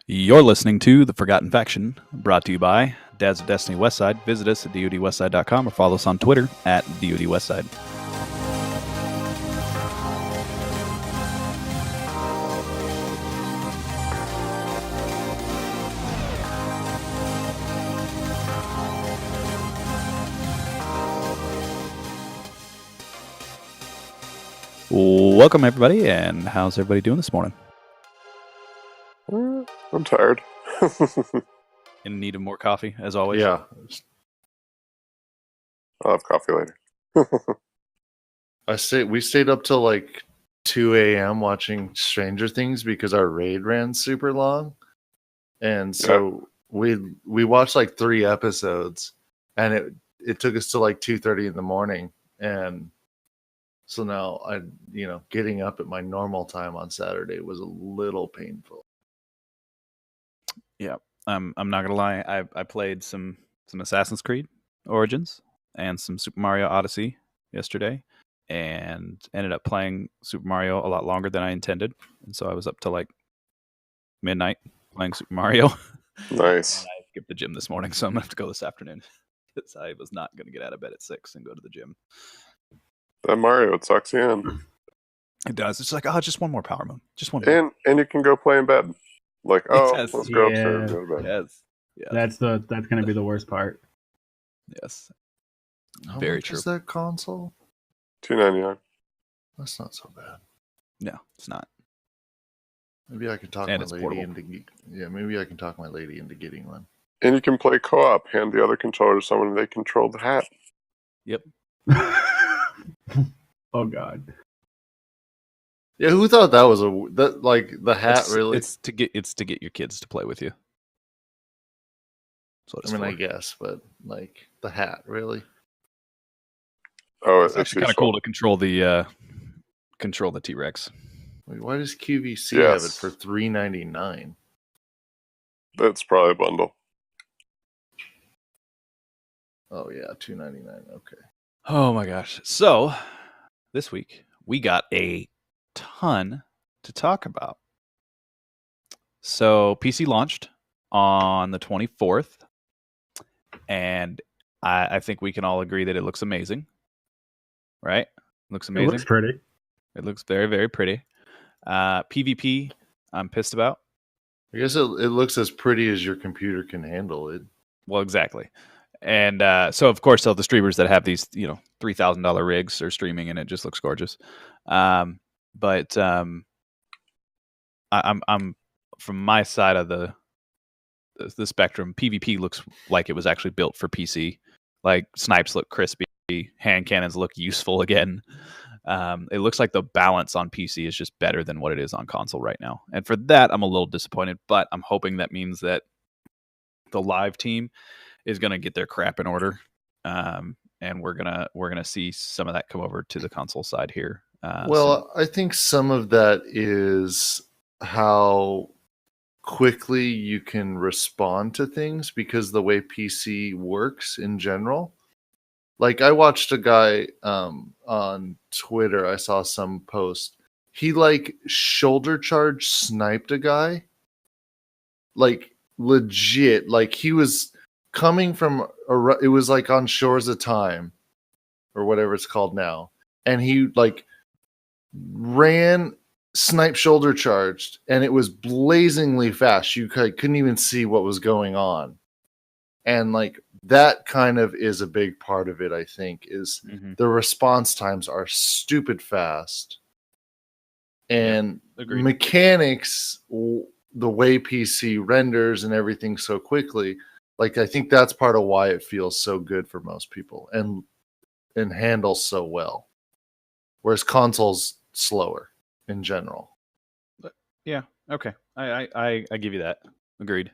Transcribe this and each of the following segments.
You're listening to The Forgotten Faction, brought to you by Dads of Destiny Westside. Visit us at dodwestside.com or follow us on Twitter at dodwestside. Welcome, everybody, and how's everybody doing this morning? I'm tired. In need of more coffee, as always? Yeah. I'll have coffee later. We stayed up till like 2 a.m. watching Stranger Things because our raid ran super long. And so we watched like 3 episodes, and it took us to like 2:30 in the morning. And so now getting up at my normal time on Saturday was a little painful. Yeah. I'm not gonna lie. I played some Assassin's Creed Origins and some Super Mario Odyssey yesterday, and ended up playing Super Mario a lot longer than I intended, and so I was up till like midnight playing Super Mario. Nice. And I skipped the gym this morning, so I'm gonna have to go this afternoon because I was not gonna get out of bed at 6 and go to the gym. That Mario, it sucks you in. It does. It's like, just one more Power Moon, just one more. And you can go play in bed. Like, Yes. let's go upstairs and go to bed. Yes. That's gonna be the worst part. Yes. How Very much true. is that console? $2.99. That's not so bad. No, it's not. Maybe I can talk And my it's lady portable. maybe I can talk my lady into getting one. And you can play co-op. Hand the other controller to someone and they control the hat. Yep. Oh God. Yeah, who thought that was the hat really? It's to get your kids to play with you. That's what it's I for. guess, but like the hat really. Oh, It's actually kind of cool to control the T-Rex. Wait, why does QVC have it for $3.99? That's probably a bundle. Oh yeah, $2.99. Okay. Oh my gosh! So this week we got a ton to talk about. So PC launched on the 24th, and I think we can all agree that it looks amazing. Right? Looks amazing. It looks pretty. It looks very, very pretty. PvP, I'm pissed about. I guess it looks as pretty as your computer can handle it. Well, exactly. And so, of course, all the streamers that have these, $3,000 rigs are streaming, and it just looks gorgeous. But I'm from my side of the spectrum. PvP looks like it was actually built for PC. Like snipes look crispy, hand cannons look useful again. It looks like the balance on PC is just better than what it is on console right now. And for that, I'm a little disappointed, but I'm hoping that means that the live team is going to get their crap in order. And we're going to see some of that come over to the console side here. I think some of that is how quickly you can respond to things because the way PC works in general. Like I watched a guy on Twitter, I saw some post. He like shoulder charge sniped a guy. Like legit, like he was coming from it was like on Shores of Time or whatever it's called now. And he like ran, snipe shoulder charged, and it was blazingly fast. You couldn't even see what was going on. And like that kind of is a big part of it, I think, is the response times are stupid fast. And mechanics, the way PC renders and everything so quickly, like I think that's part of why it feels so good for most people and handles so well. Whereas consoles slower in general. Yeah, okay. I give you that. Agreed.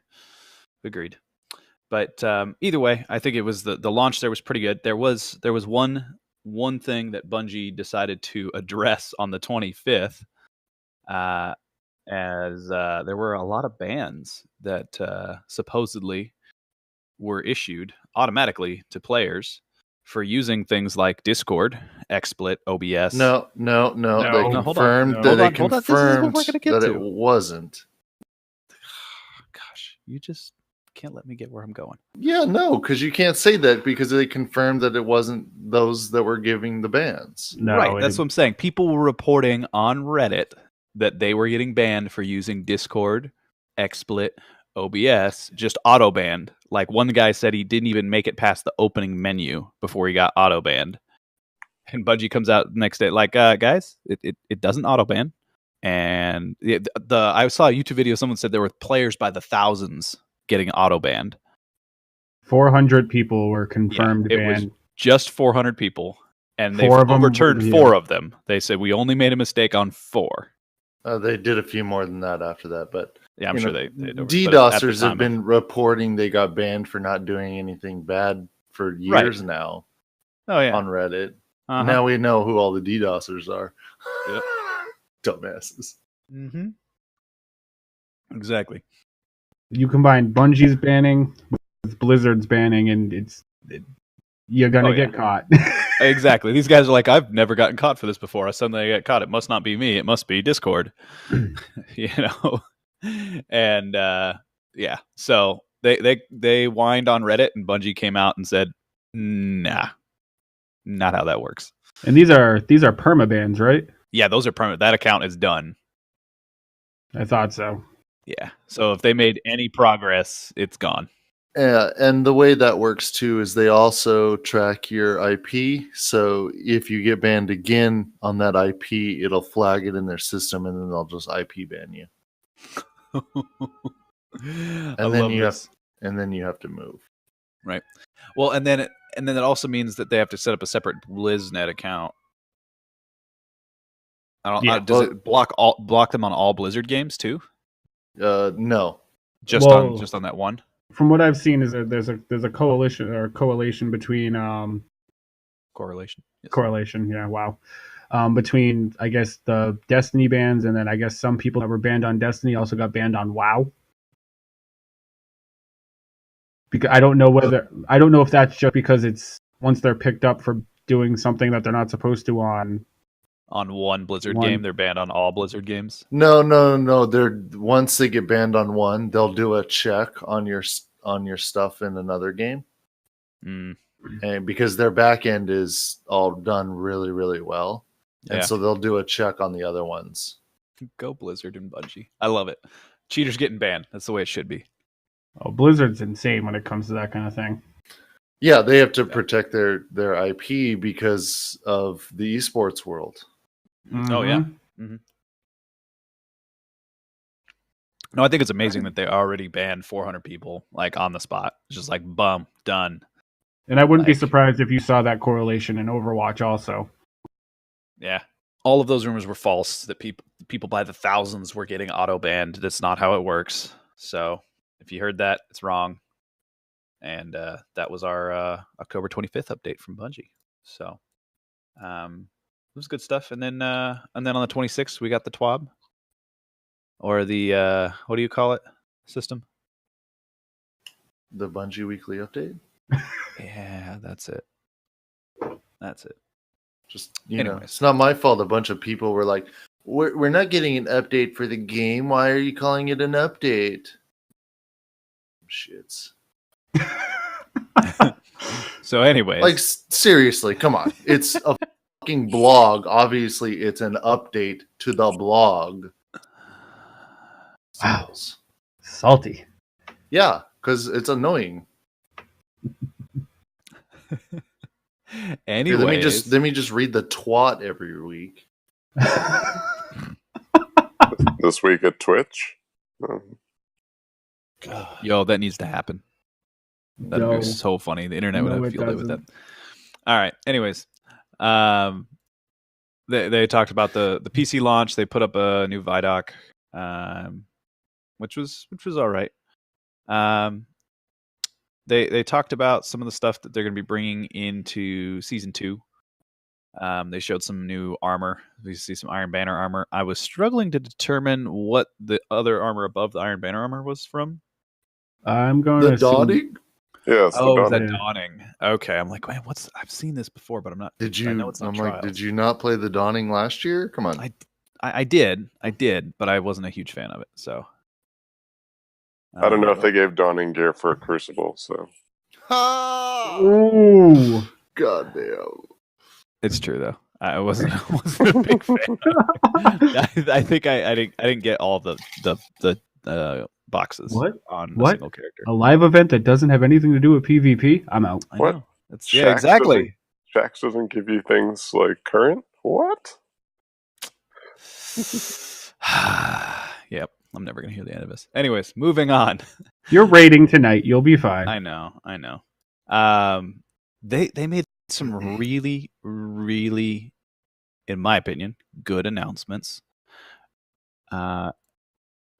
But either way, I think it was the launch there was pretty good. There was one thing that Bungie decided to address on the 25th, as there were a lot of bans that supposedly were issued automatically to players for using things like Discord, XSplit, OBS. No. They confirmed that it wasn't. You just can't let me get where I'm going. Yeah, no, because you can't say that because they confirmed that it wasn't those that were giving the bans. No, Right, that's what I'm saying. People were reporting on Reddit that they were getting banned for using Discord, XSplit, OBS, just auto banned. Like one guy said he didn't even make it past the opening menu before he got auto banned. And Bungie comes out the next day like, guys, it doesn't auto ban. And I saw a YouTube video. Someone said there were players by the thousands getting auto banned. 400 people were confirmed it was banned. just 400 people, and they've Four of them- overturned yeah. 4 of them. They said we only made a mistake on 4. They did a few more than that after that, but Yeah, I'm you sure know, they did. DDoSers have been reporting they got banned for not doing anything bad for years now Oh yeah. on Reddit. Uh-huh. Now we know who all the DDoSers are. Yep. Dumbasses. Mm-hmm. Exactly. You combine Bungie's banning with Blizzard's banning, and you're gonna Oh, yeah. get caught. Exactly. These guys are like, I've never gotten caught for this before. I suddenly get caught. It must not be me. It must be Discord. You know? And yeah. So they whined on Reddit, and Bungie came out and said, nah, not how that works. And these are perma bans, right? Yeah, those are permanent. That account is done. I thought so. Yeah. So if they made any progress, it's gone. Yeah, and the way that works too is they also track your IP. So if you get banned again on that IP, it'll flag it in their system, and then they'll just IP ban you. And then you have to move. Right. Well, and then it also means that they have to set up a separate BlizzNet account. Does it block them on all Blizzard games too? No. Just Well, on that one. From what I've seen, is that there's a coalition between Correlation. Yes. correlation. Yeah, wow. Between I guess the Destiny bans, and then I guess some people that were banned on Destiny also got banned on WoW. Because I don't know if that's just because it's once they're picked up for doing something that they're not supposed to on one Blizzard One. game, they're banned on all Blizzard games. No. They're once they get banned on one, they'll do a check on your stuff in another game, Mm. and because their back end is all done really, really well, and Yeah. so they'll do a check on the other ones. Go Blizzard and Bungie. I love it. Cheaters getting banned. That's the way it should be. Oh, Blizzard's insane when it comes to that kind of thing. Yeah, they have to protect their IP because of the esports world. Oh, yeah. No, I think it's amazing that they already banned 400 people like on the spot. It's just like, bum, done. And I wouldn't be Like- surprised if you saw that correlation in Overwatch also. Yeah. All of those rumors were false, that people by the thousands were getting auto banned. That's not how it works. So if you heard that, it's wrong. And that was our October 25th update from Bungie. So it was good stuff. And then on the 26th, we got the TWAB, or the what do you call it? System. The Bungie weekly update. Yeah, that's it. That's it. Just you know, Anyways. it's not my fault. A bunch of people were like, "We're not getting an update for the game. Why are you calling it an update?" Shits. So, anyways, Like seriously, come on. It's a fucking blog. Obviously, it's an update to the blog. Wow. Symbols. Salty. Yeah, because it's annoying. Here, anyways, let me just read the twat every week. This week at Twitch. yo, that needs to happen. That'd No. be so funny. The internet would No, have a it field day with that. doesn't. All right. Anyways, they talked about the PC launch. They put up a new Vidoc, which was all right. They talked about some of the stuff that they're going to be bringing into Season 2. They showed some new armor. We see some Iron Banner armor. I was struggling to determine what the other armor above the Iron Banner armor was from. I'm going The to assume- dawning. Yeah, it's Oh, is the that Yeah. Dawning? Okay, I'm like, man, I've seen this before, but I'm not. Did I you? know it's not I'm like, Trials. did you not play the dawning last year? Come on. I did, but I wasn't a huge fan of it. So, I don't know if they gave Dawning gear for Crucible, so. Ooh. God damn. It's true though. I wasn't a big fan. I think I didn't get all the boxes What? on a What? single character. A live event that doesn't have anything to do with PvP? I'm out. I What? know. That's, Shaxx yeah, exactly. Shaxx doesn't give you things like current? What? Yep. I'm never gonna hear the end of this. Anyways, moving on. You're rating tonight. You'll be fine. I know. They made some really, really, in my opinion, good announcements.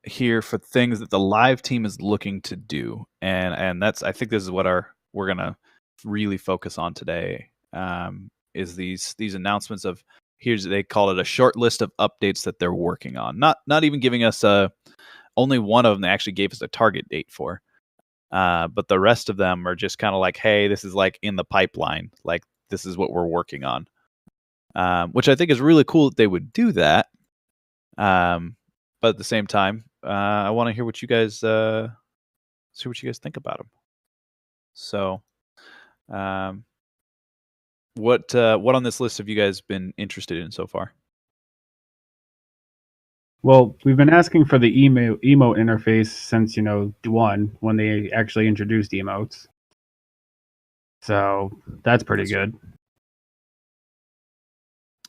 Here for things that the live team is looking to do, and that's, I think this is what we're gonna really focus on today. Is these announcements of, they call it a short list of updates that they're working on. Not even giving us only one of them they actually gave us a target date for. But the rest of them are just kind of like, hey, this is like in the pipeline. Like, this is what we're working on. Which I think is really cool that they would do that. But at the same time, I want to hear what you guys think about them. So, what on this list have you guys been interested in so far? Well, we've been asking for the emote interface since, D1, when they actually introduced emotes. So that's pretty good.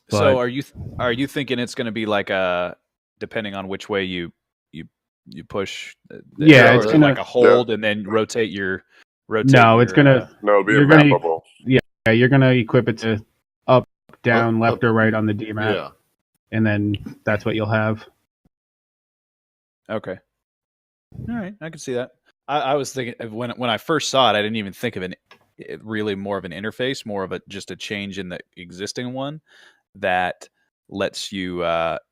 So are you thinking it's going to be like depending on which way you push? Yeah, it's gonna like a hold and then rotate your. No, it's gonna. No, it'll be a you're gonna- mappable. Yeah, you're gonna equip it to up, down, left, or right on the D map, Yeah. and then that's what you'll have. Okay. All right, I can see that. I was thinking when I first saw it, I didn't even think of really more of an interface, more of just a change in the existing one that lets you.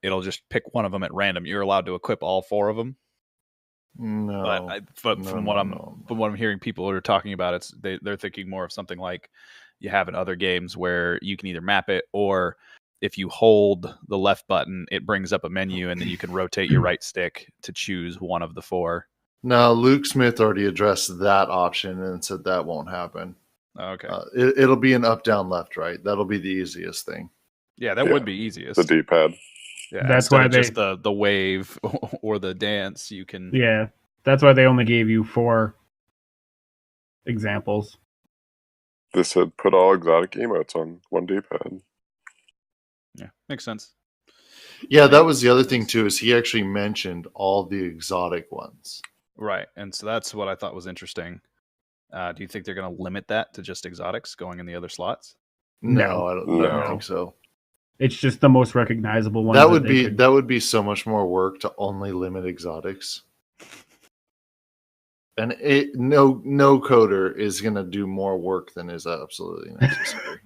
It'll just pick one of them at random. You're allowed to equip all four of them. No. But from what I'm hearing, people are talking about, they're thinking more of something like you have in other games where you can either map it, or if you hold the left button, it brings up a menu, and then you can rotate your right stick to choose one of the four. No, Luke Smith already addressed that option and said that won't happen. Okay. It'll be an up, down, left, right. That'll be the easiest thing. Yeah, that would be easiest. The D-pad. Yeah, That's instead why of just the wave or the dance, you can. Yeah, that's why they only gave you 4 examples. They said put all exotic emotes on one D-pad. Yeah, makes sense. Yeah, that was the other thing too, is he actually mentioned all the exotic ones. Right, and so that's what I thought was interesting. Do you think they're going to limit that to just exotics going in the other slots? No, I don't No. think so. It's just the most recognizable one. That would be so much more work to only limit exotics. And no coder is going to do more work than is absolutely necessary.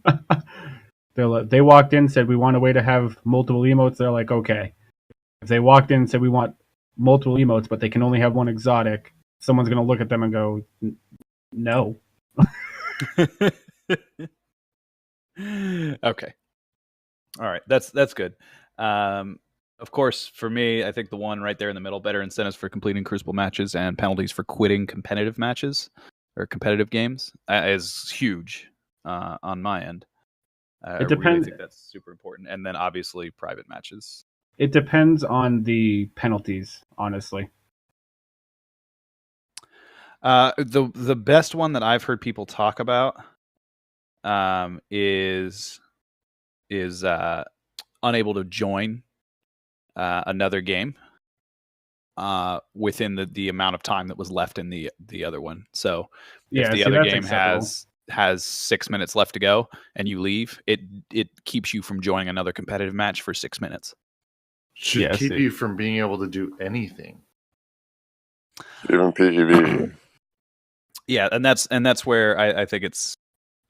They walked in, said we want a way to have multiple emotes. They're like, okay. If they walked in and said we want multiple emotes, but they can only have one exotic, someone's going to look at them and go, no. Okay. All right. That's good. Of course, for me, I think the one right there in the middle, better incentives for completing Crucible matches and penalties for quitting competitive matches or competitive games, is huge on my end. It depends. I think that's super important. And then obviously private matches. It depends on the penalties, honestly. The best one that I've heard people talk about is unable to join another game within the amount of time that was left in the other one. So if the other game has 6 minutes left to go and you leave, it keeps you from joining another competitive match for 6 minutes. Should keep you from being able to do anything. Even PEV. Yeah, and that's where I think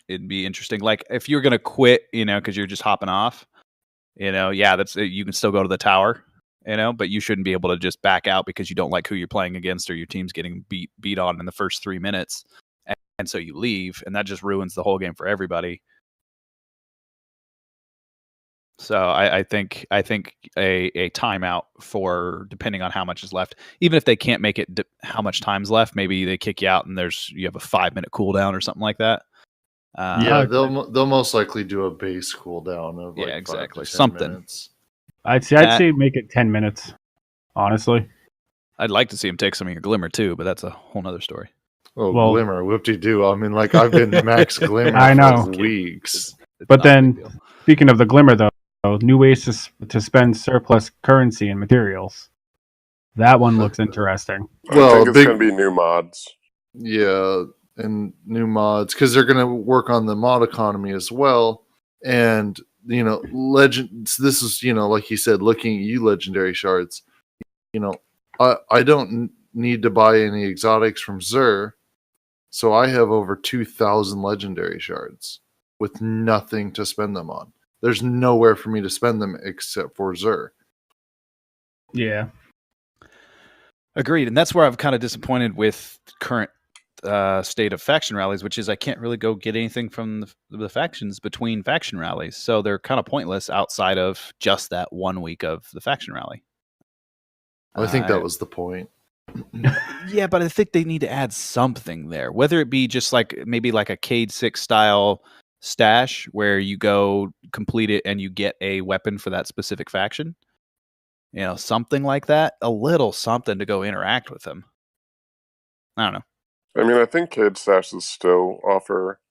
it'd be interesting. Like if you're gonna quit, because you're just hopping off, that's you can still go to the tower, but you shouldn't be able to just back out because you don't like who you're playing against or your team's getting beat on in the first 3 minutes, and so you leave, and that just ruins the whole game for everybody. So I think a timeout for depending on how much is left, even if they can't make it how much time's left, maybe they kick you out and you have a 5-minute cooldown or something like that. Yeah, they'll most likely do a base cooldown of like exactly 5 to 10 something. minutes. I'd say make it 10 minutes. Honestly, I'd like to see him take some of your glimmer too, but that's a whole nother story. Oh, Well- Glimmer, whoop-de-doo. I mean, like, I've been max Glimmer I know. for weeks. It's But not a then- big deal. speaking of the glimmer, though, new ways to spend surplus currency and materials. That one looks interesting. I Well, think it's big- going to be new mods. Yeah, and new mods, because they're going to work on the mod economy as well. And, legends, this is, like you said, looking at you, legendary shards. I don't need to buy any exotics from Xur. So I have over 2,000 legendary shards with nothing to spend them on. There's nowhere for me to spend them except for Xur. Yeah, Agreed, and that's where I'm kind of disappointed with current state of faction rallies, which is I can't really go get anything from the factions between faction rallies, so they're kind of pointless outside of just that 1 week of the faction rally. I think that was the point. Yeah, but I think they need to add something there, whether it be just maybe like a Cade 6 style stash where you go complete it and you get a weapon for that specific faction. Something like that, a little something to go interact with them. I don't know. I mean, I think Cade stashes still offer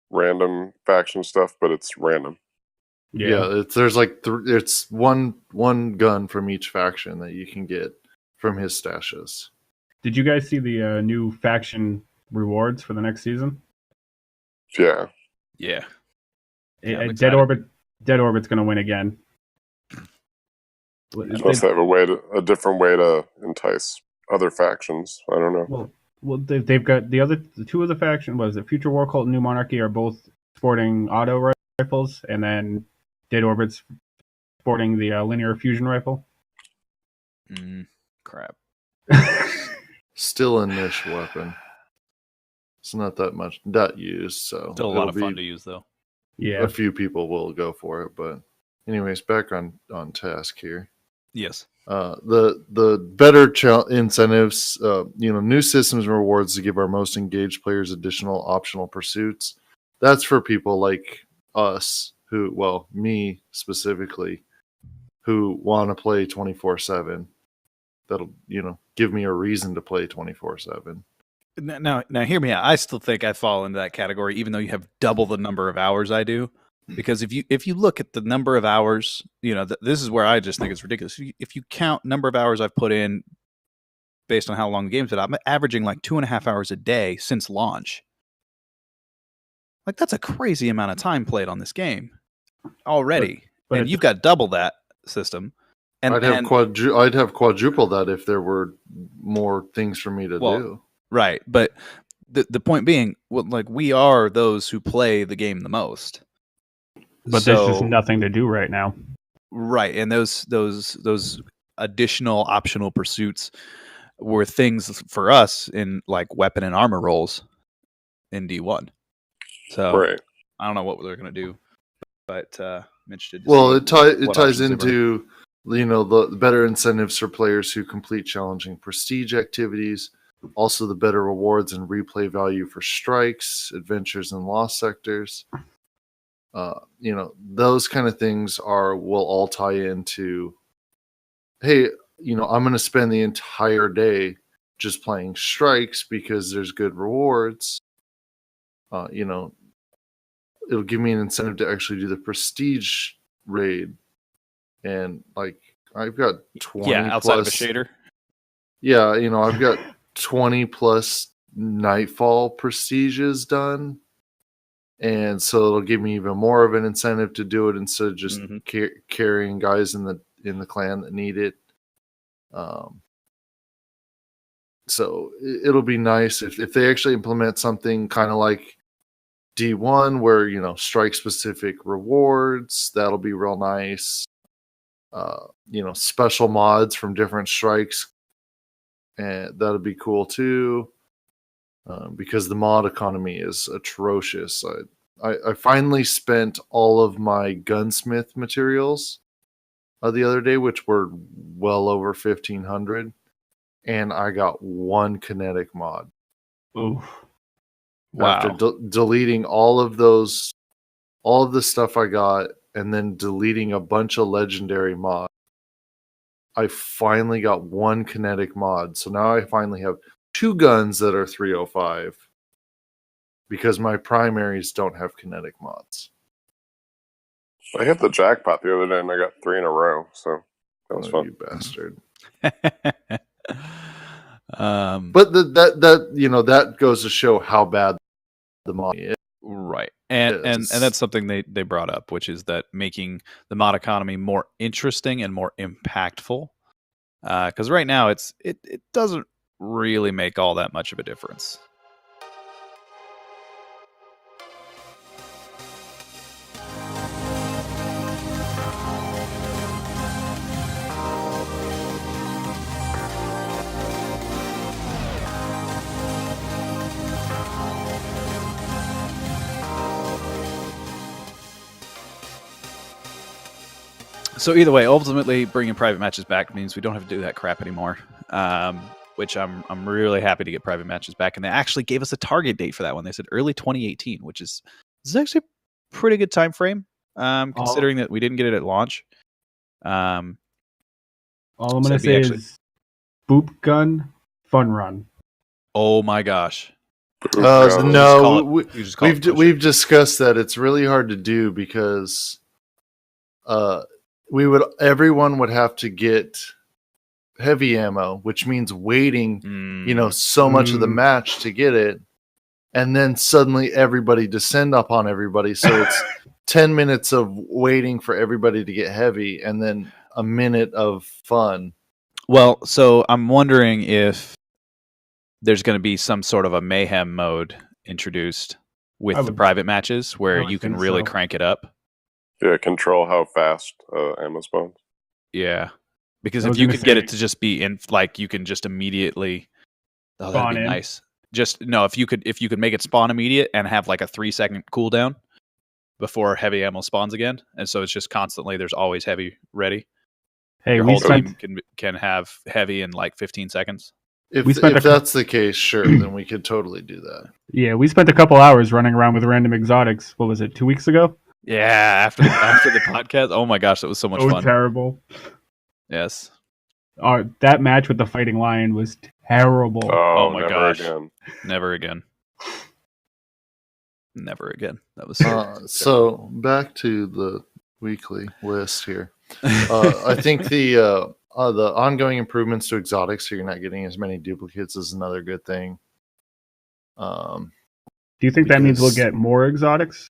random faction stuff, but it's random. Yeah, there's it's one gun from each faction that you can get from his stashes. Did you guys see the new faction rewards for the next season? Yeah. Yeah. Dead I'm excited. Orbit's going to win again. Unless they have a different way to entice other factions. I don't know. Well, they've got the two of the faction. Was it Future War Cult and New Monarchy are both sporting auto rifles, and then Dead Orbit's sporting the linear fusion rifle. Crap. Still a niche weapon. It's not that used, so Still a lot of fun to use, though. Yeah, a few people will go for it, but anyways, back on task here. Yes. The better incentives, new systems and rewards to give our most engaged players additional optional pursuits. That's for people like us me specifically, who want to play 24/7. That'll, give me a reason to play 24/7. Now, hear me out. I still think I fall into that category, even though you have double the number of hours I do. Because if you look at the number of hours, this is where I just think it's ridiculous. If you count number of hours I've put in based on how long the game's been, I'm averaging like 2.5 hours a day since launch. Like, that's a crazy amount of time played on this game already. And you've got double that system. And I'd have quadruple that if there were more things for me to do. Right, but the point being, we are those who play the game the most. But there's just nothing to do right now. Right, and those additional optional pursuits were things for us in like weapon and armor rolls in D1. So Right. I don't know what they're going to do, but I'm interested. It ties into the better incentives for players who complete challenging prestige activities. Also, the better rewards and replay value for strikes, adventures, and lost sectors. Those kind of things will all tie into, hey, I'm going to spend the entire day just playing strikes because there's good rewards. It'll give me an incentive to actually do the prestige raid. And I've got 20 outside plus, of a shader. Yeah, I've got 20 plus Nightfall prestiges done. And so it'll give me even more of an incentive to do it instead of just carrying guys in the clan that need it. So it'll be nice if they actually implement something kind of like D1 where, strike specific rewards. That'll be real nice. Special mods from different strikes. And that'll be cool too. Because the mod economy is atrocious. I finally spent all of my gunsmith materials the other day, which were well over 1,500, and I got one kinetic mod. Oof. Wow. After deleting all of the stuff I got, and then deleting a bunch of legendary mods, I finally got one kinetic mod. So now I finally have 2 guns that are 305 because my primaries don't have kinetic mods. I hit the jackpot the other day and I got 3 in a row, so that was Oh, fun. you bastard. But that goes to show how bad the mod is. right, and that's something they brought up, which is that making the mod economy more interesting and more impactful. Because right now it doesn't really make all that much of a difference. So either way, ultimately bringing private matches back means we don't have to do that crap anymore. Which I'm really happy to get private matches back, and they actually gave us a target date for that one. They said early 2018, which is actually a pretty good time frame, considering that we didn't get it at launch. All I'm gonna say is boop gun fun run. Oh my gosh! No, we've discussed that. It's really hard to do because everyone would have to get heavy ammo, which means waiting, so much of the match to get it, and then suddenly everybody descend upon everybody. So it's 10 minutes of waiting for everybody to get heavy, and then a minute of fun. Well, so I'm wondering if there's going to be some sort of a mayhem mode introduced with the private matches where you can really crank it up. Yeah, control how fast ammo spawns. Yeah, because if you could get it to just be in, like, you can just immediately. Oh, that'd be nice. If you could make it spawn immediate and have like a 3-second cooldown before heavy ammo spawns again, and so it's just constantly there's always heavy ready. Hey, your whole team can have heavy in like 15 seconds. If that's the case, sure, then we could totally do that. Yeah, we spent a couple hours running around with random exotics. What was it, 2 weeks ago? Yeah, after the podcast. Oh my gosh, that was so much fun. Terrible. Yes. That match with the Fighting Lion was terrible. Oh my gosh. Never again. Never again. That was so back to the weekly list here. I think the ongoing improvements to exotics, so you're not getting as many duplicates, is another good thing. Do you think that means we'll get more exotics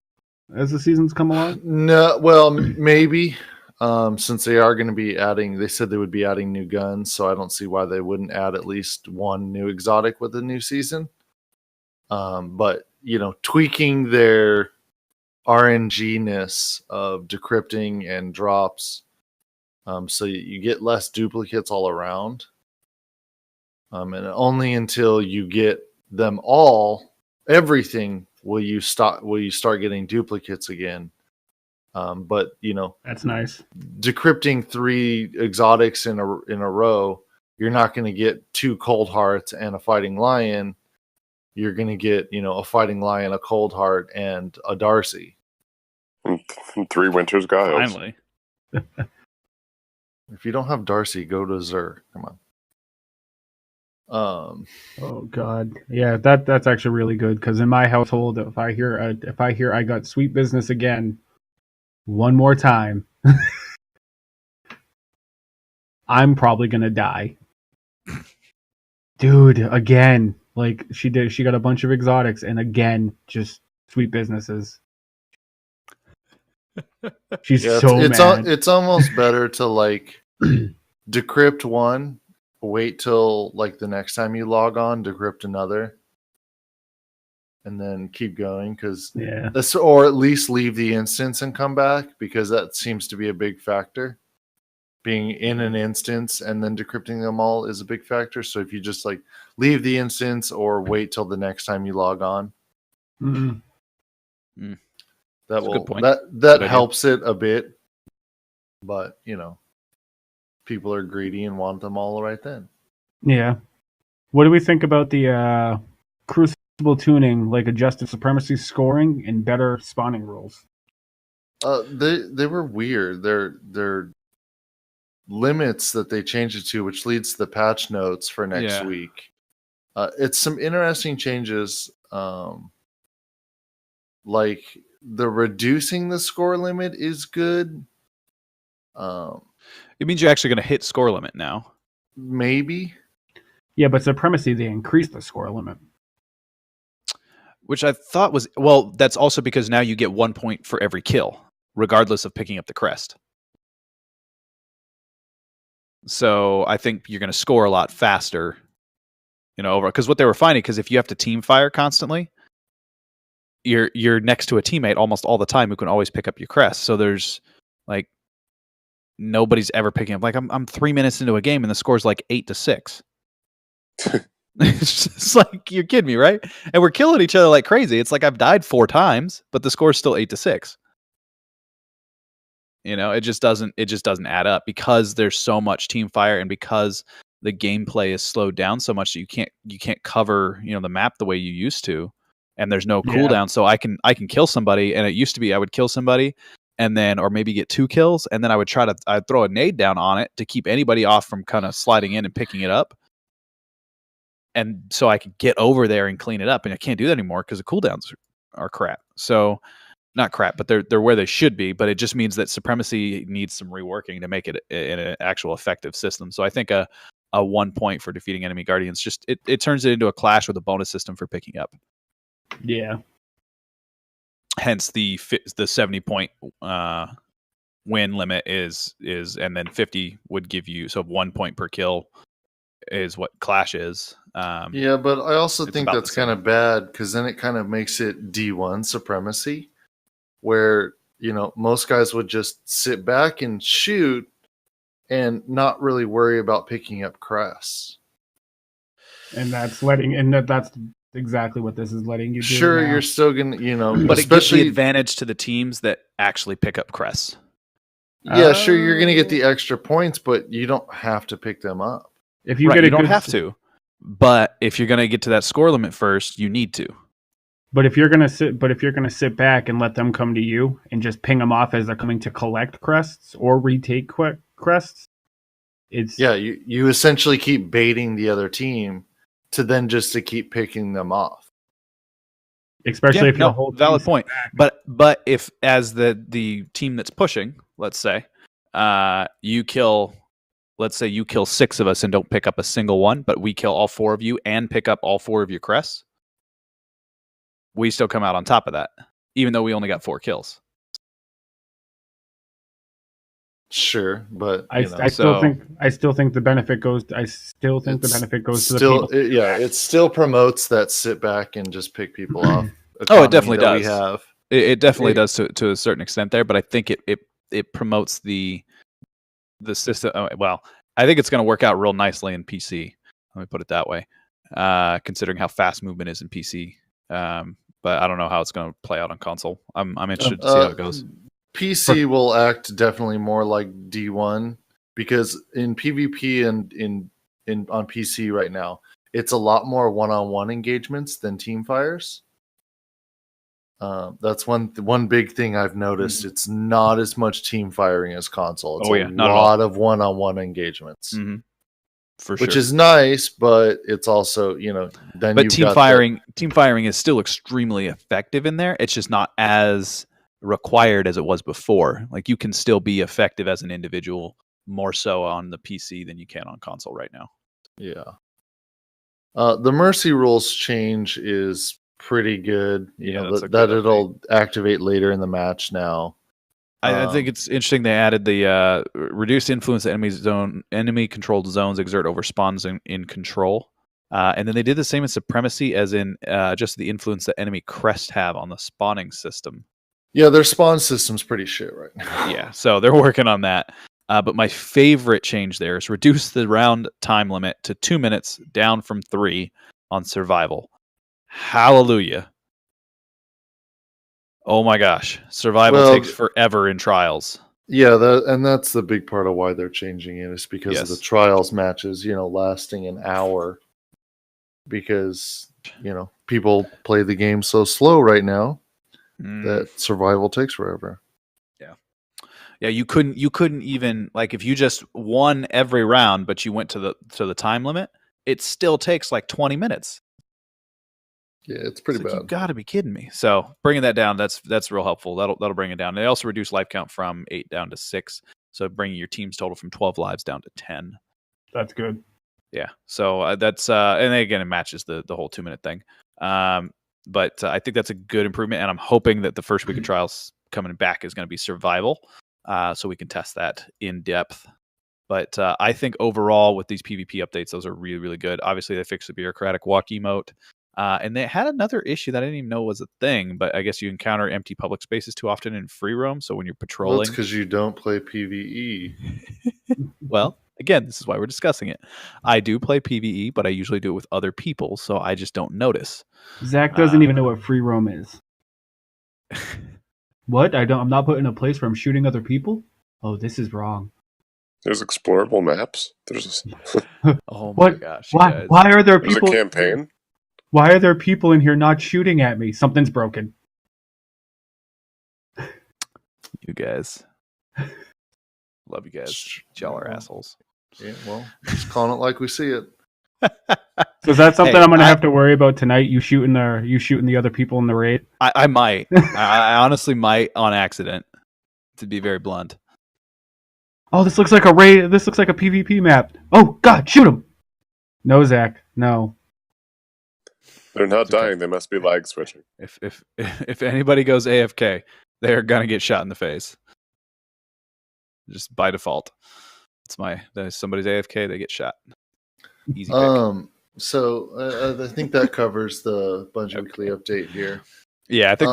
as the seasons come along? No, well, maybe. Since they are going to be adding, they said they would be adding new guns, so I don't see why they wouldn't add at least one new exotic with the new season. But tweaking their RNG-ness of decrypting and drops, so you get less duplicates all around. And only until you get them all, everything, will you start getting duplicates again. But that's nice. Decrypting 3 exotics in a row, you're not going to get 2 cold hearts and a fighting lion. You're going to get a fighting lion, a cold heart, and a Darcy. And 3 Winter's Guiles. Finally. If you don't have Darcy, go to Zur. Come on. Oh God, yeah, that's actually really good, because in my household, if I hear I got sweet business again, one more time, I'm probably gonna die. Dude, again, like she got a bunch of exotics, and again, just sweet businesses. She's mad. It's almost better to like decrypt one, wait till like the next time you log on, decrypt another, and then keep going, because or at least leave the instance and come back, because that seems to be a big factor. Being in an instance and then decrypting them all is a big factor. So if you just like leave the instance or wait till the next time you log on, That That's a will good point. that Good idea. helps it a bit, but people are greedy and want them all right then. Yeah. What do we think about the Crucible tuning, like adjusted supremacy scoring and better spawning rules? They were weird. They're limits that they changed it to, which leads to the patch notes for next Yeah. week. It's some interesting changes, like the reducing the score limit is good. It means you're actually going to hit score limit now. Maybe. Yeah, but supremacy, they increased the score limit. Which I thought was, well, that's also because now you get 1 point for every kill, regardless of picking up the crest. So I think you're going to score a lot faster, over, because what they were finding, because if you have to team fire constantly, you're next to a teammate almost all the time who can always pick up your crest. So there's like nobody's ever picking up. Like I'm 3 minutes into a game and the score's like 8-6. It's just like, you're kidding me, right? And we're killing each other like crazy. It's like I've died 4 times, but the score's still 8-6. It just doesn't add up because there's so much team fire and because the gameplay is slowed down so much that you can't cover, the map the way you used to. And there's no cooldown. So I can kill somebody, and it used to be I would kill somebody and then, or maybe get 2 kills, and then I'd throw a nade down on it to keep anybody off from kind of sliding in and picking it up. And so I could get over there and clean it up, and I can't do that anymore because the cooldowns are crap. So, not crap, but they're where they should be. But it just means that supremacy needs some reworking to make it an actual effective system. So I think a 1 point for defeating enemy guardians just it turns it into a clash with a bonus system for picking up. Yeah. Hence the 70 point win limit is and then 50 would give you, so 1 point per kill is what clash is. Yeah, but I also think about that's the same. kind of bad because then it kind of makes it D1 supremacy, where most guys would just sit back and shoot and not really worry about picking up crests. And that's exactly what this is letting you do. Sure, now. you're still gonna, But it gives the especially advantage to the teams that actually pick up crests. yeah, sure, you're gonna get the extra points, but you don't have to pick them up. If you Right, get a you don't good, have to. But if you're going to get to that score limit first, you need to. But if you're gonna sit back and let them come to you and just ping them off as they're coming to collect crests or retake crests, it's you essentially keep baiting the other team to keep picking them off. especially if your whole valid team's point. back. But if as the team that's pushing, let's say, let's say you kill 6 of us and don't pick up a single one, but we kill all 4 of you and pick up all 4 of your crests, we still come out on top of that, even though we only got 4 kills. Sure, but I still think the benefit goes. The benefit goes to the people. It still promotes that sit back and just pick people off. Oh, it definitely that does. We have. It definitely does to a certain extent there, but I think it promotes the system. Well, I think it's going to work out real nicely in PC. Let me put it that way. Considering how fast movement is in PC, but I don't know how it's going to play out on console. I'm interested to see how it goes. PC will act definitely more like D1 because in PvP and on PC right now, it's a lot more one-on-one engagements than team fires. That's one big thing I've noticed. Mm-hmm. It's not as much team firing as console. It's a lot of one-on-one engagements. Mm-hmm. For sure. Which is nice, but it's also, then but team firing is still extremely effective in there. It's just not as required as it was before. Like you can still be effective as an individual more so on the PC than you can on console right now. Yeah. The mercy rules change is pretty good. It'll activate later in the match now. I think it's interesting they added the reduced influence that enemy controlled zones exert over spawns in control. And then they did the same in supremacy as in just the influence that enemy crests have on the spawning system. Yeah, their spawn system's pretty shit right now. Yeah, so they're working on that. But my favorite change there is reduce the round time limit to 2 minutes, down from 3 on survival. Hallelujah. Oh my gosh, survival Well, takes forever in trials. Yeah, that's the big part of why they're changing it is because of the Yes. trials matches, lasting an hour. Because, people play the game so slow right now that survival takes forever. Yeah, you couldn't even, like, if you just won every round but you went to the time limit, it still takes like 20 minutes. Yeah, it's pretty Like, you bad. got to be kidding me. So bringing that down, that's real helpful. That'll bring it down. They also reduce life count from 8 down to 6, so bringing your team's total from 12 lives down to 10. That's good. Yeah. So that's and again, it matches the whole 2-minute thing. But I think that's a good improvement, and I'm hoping that the first week of trials coming back is going to be survival, so we can test that in depth. But I think overall with these PvP updates, those are really, really good. Obviously, they fixed the bureaucratic walk emote. And they had another issue that I didn't even know was a thing, but I guess you encounter empty public spaces too often in free roam. So when you're Well, patrolling, it's because you don't play PvE. well, again, this is why we're discussing it. I do play PvE, but I usually do it with other people, so I just don't notice. Zach doesn't even know what free roam is. What? I'm not put in a place where I'm shooting other people? Oh, this is wrong. There's explorable maps. There's Oh my What? gosh! Why? Guys. Why are there there's people? a campaign. Why are there people in here not shooting at me? Something's broken. You guys, love you guys. Y'all are assholes. Yeah, well, just calling it like we see it. So is that something Hey, I'm gonna have to worry about tonight? You shooting the other people in the raid? I might. I honestly might on accident. To be very blunt. Oh, this looks like a raid. This looks like a PvP map. Oh God, shoot him! No, Zach. No. They're not It's okay. dying. They must be lag switching. If anybody goes AFK, they're gonna get shot in the face. Just by default. Somebody's AFK, they get shot. Easy pick. So I think that covers the Bungie Weekly update here. Yeah, I think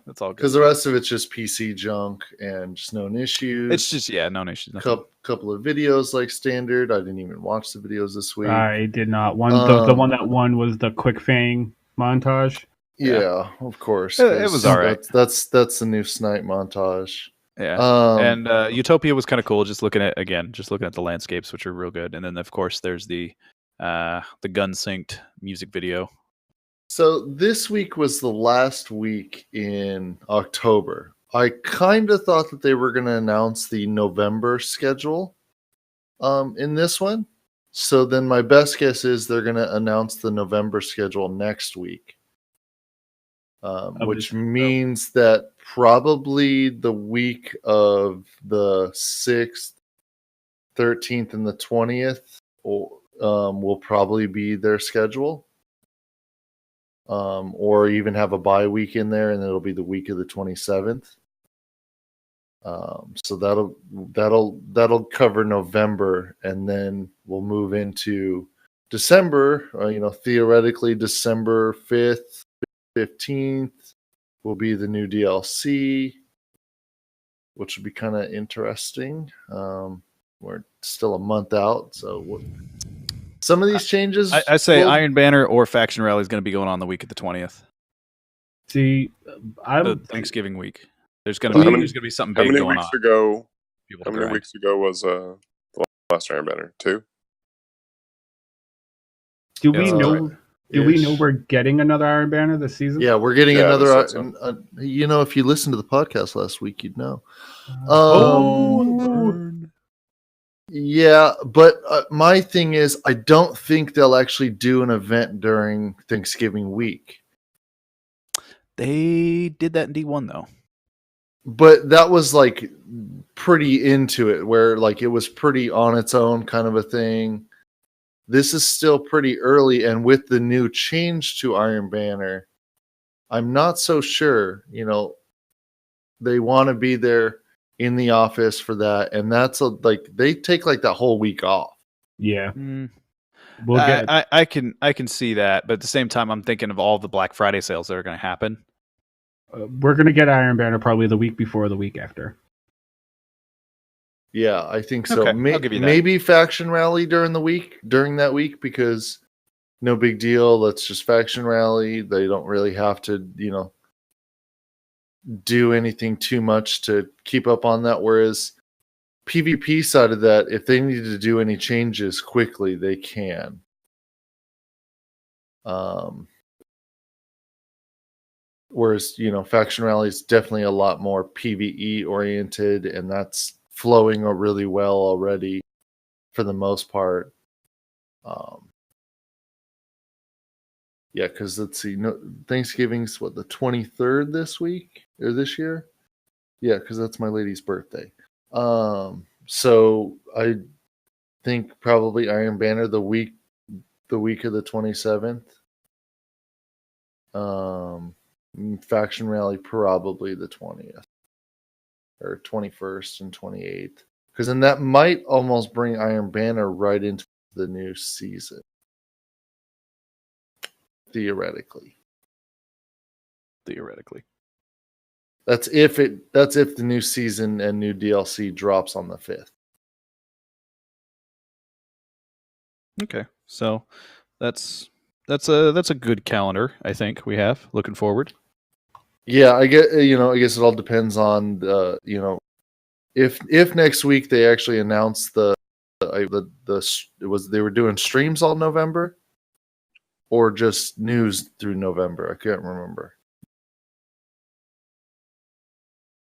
that's all good. Because the rest of it's just PC junk and just known issues. It's just no issues. Couple of videos like standard. I didn't even watch the videos this week. I did not. The one that won was the Quick Fang montage. Yeah, of course. It was all right. That's the new Snipe montage. Yeah, and Utopia was kind of cool. Just looking at the landscapes, which are real good, and then of course there's the gun synced music video. So this week was the last week in October. I kind of thought that they were going to announce the November schedule in this one. So then my best guess is they're going to announce the November schedule next week. Which means that probably the week of the 6th, 13th, and the 20th will probably be their schedule. Or even have a bye week in there, and it'll be the week of the 27th. So that'll cover November, and then we'll move into December. Theoretically, December 5th, 15th will be the new DLC, which will be kind of interesting. We're still a month out, so some of these changes. I say Iron Banner or Faction Rally is going to be going on the week of the 20th. See, the Thanksgiving week. There's going to be something big going on. How many weeks ago was the last Iron Banner? 2? Do we know? Do we know we're getting another Iron Banner this season? Yeah, we're getting another. If you listened to the podcast last week, you'd know. Yeah, but my thing is, I don't think they'll actually do an event during Thanksgiving week. They did that in D1 though. But that was like pretty into it, where like it was pretty on its own kind of a thing. This is still pretty early, and with the new change to Iron Banner, I'm not so sure. They want to be there in the office for that, and that's they take like that whole week off. Yeah, I can see that, but at the same time, I'm thinking of all the Black Friday sales that are going to happen. We're going to get Iron Banner probably the week before or the week after. Yeah, I think so. Okay, I'll give you that. Maybe Faction Rally during that week, because no big deal. Let's just Faction Rally. They don't really have to, do anything too much to keep up on that. Whereas PvP side of that, if they need to do any changes quickly, they can. Whereas, Faction Rally is definitely a lot more PvE oriented, and that's flowing really well already for the most part. Yeah, because let's see, Thanksgiving's the 23rd this week or this year? Yeah, because that's my lady's birthday. So I think probably Iron Banner the week of the 27th. Faction Rally probably the 20th or 21st and 28th, because then that might almost bring Iron Banner right into the new season, theoretically. That's if the new season and new DLC drops on the 5th. Okay, so that's a good calendar. I think we have looking forward. Yeah, I guess it all depends on if next week they actually announce they were doing streams all November, or just news through November. I can't remember.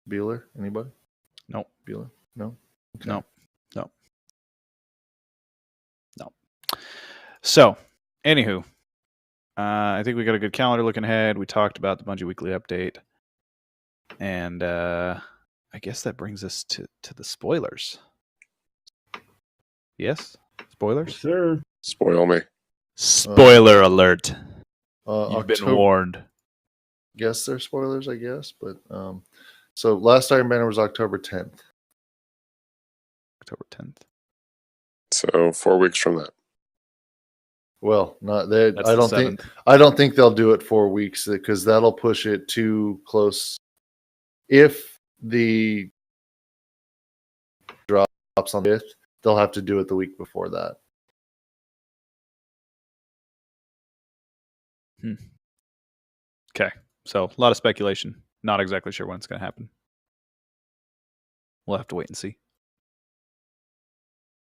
Bueller, anybody? No. Bueller, no. Okay. No. So, anywho, I think we got a good calendar looking ahead. We talked about the Bungie Weekly Update, and I guess that brings us to the spoilers. Yes, spoilers. Sir. Spoil me. Spoiler alert! You've been October, warned. guess they're spoilers, I guess, but so last Iron Banner was October 10th. October 10th. So 4 weeks from that. Well, not that. That's I the don't 7th. I don't think they'll do it 4 weeks, because that'll push it too close. If the drops on the 5th, they'll have to do it the week before that. Okay, so a lot of speculation. Not exactly sure when it's going to happen. We'll have to wait and see.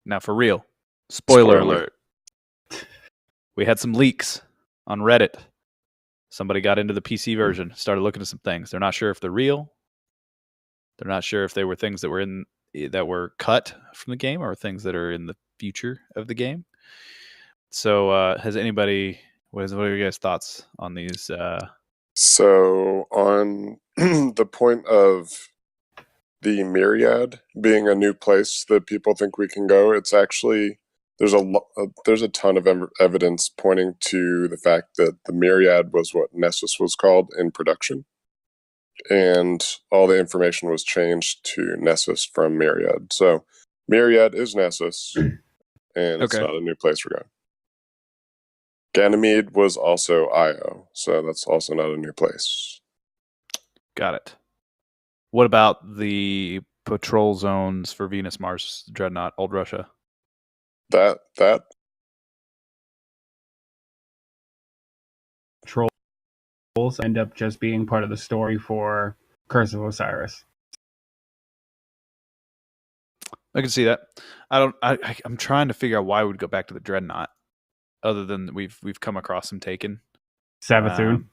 Now, for real, spoiler alert. We had some leaks on Reddit. Somebody got into the PC version, started looking at some things. They're not sure if they're real. They're not sure if they were things that were cut from the game or things that are in the future of the game. So, what are your guys' thoughts on these? So on the point of the Myriad being a new place that people think we can go, it's actually there's a ton of evidence pointing to the fact that the Myriad was what Nessus was called in production, and all the information was changed to Nessus from Myriad. So Myriad is Nessus, and it's Okay. not a new place we're going. Ganymede was also Io, so that's also not a new place. Got it. What about the patrol zones for Venus, Mars, Dreadnought, Old Russia? That Trolls end up just being part of the story for Curse of Osiris. I can see that. I'm trying to figure out why we'd go back to the Dreadnought, other than we've come across some taken. Savathun.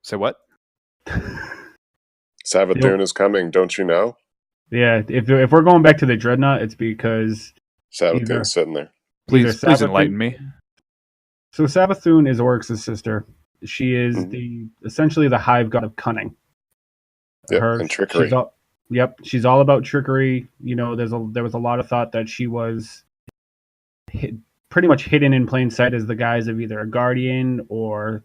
Say what? Savathun is coming, don't you know? Yeah, if we're going back to the Dreadnought, it's because Savathun's sitting there. Please Savathun- enlighten me. So Savathun is Oryx's sister. She is essentially the hive god of cunning. Yep, and trickery. She's all about trickery. There was a lot of thought that she was pretty much hidden in plain sight as the guise of either a guardian or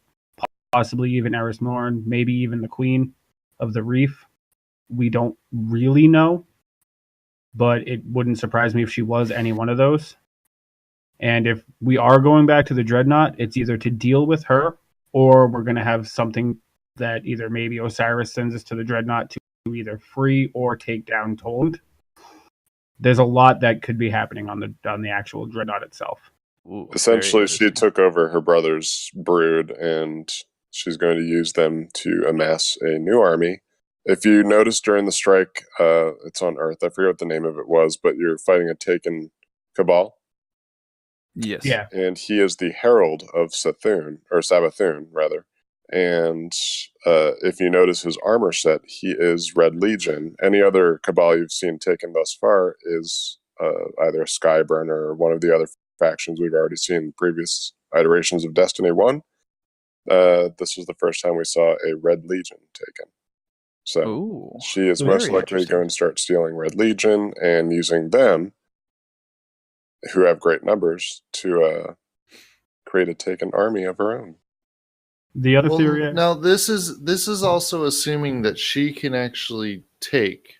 possibly even Eris Morn, maybe even the queen of the Reef. We don't really know, but it wouldn't surprise me if she was any one of those. And if we are going back to the Dreadnought, it's either to deal with her, or we're going to have something that either maybe Osiris sends us to the Dreadnought to either free or take down Toland. There's a lot that could be happening on the actual Dreadnought itself. Ooh, Essentially, very she interesting. took over her brother's brood and she's going to use them to amass a new army. If you notice during the strike, it's on Earth. I forget what the name of it was, but you're fighting a Taken Cabal. Yes. Yeah. And he is the herald of Savathun, rather. And if you notice his armor set, he is Red Legion. Any other Cabal you've seen taken thus far is either a Skyburner or one of the other factions we've already seen in previous iterations of Destiny 1. This was the first time we saw a Red Legion taken. So Ooh, she is very most likely interesting. going to start stealing Red Legion and using them, who have great numbers, to create a Taken army of her own. The other theory. Now this is also assuming that she can actually take.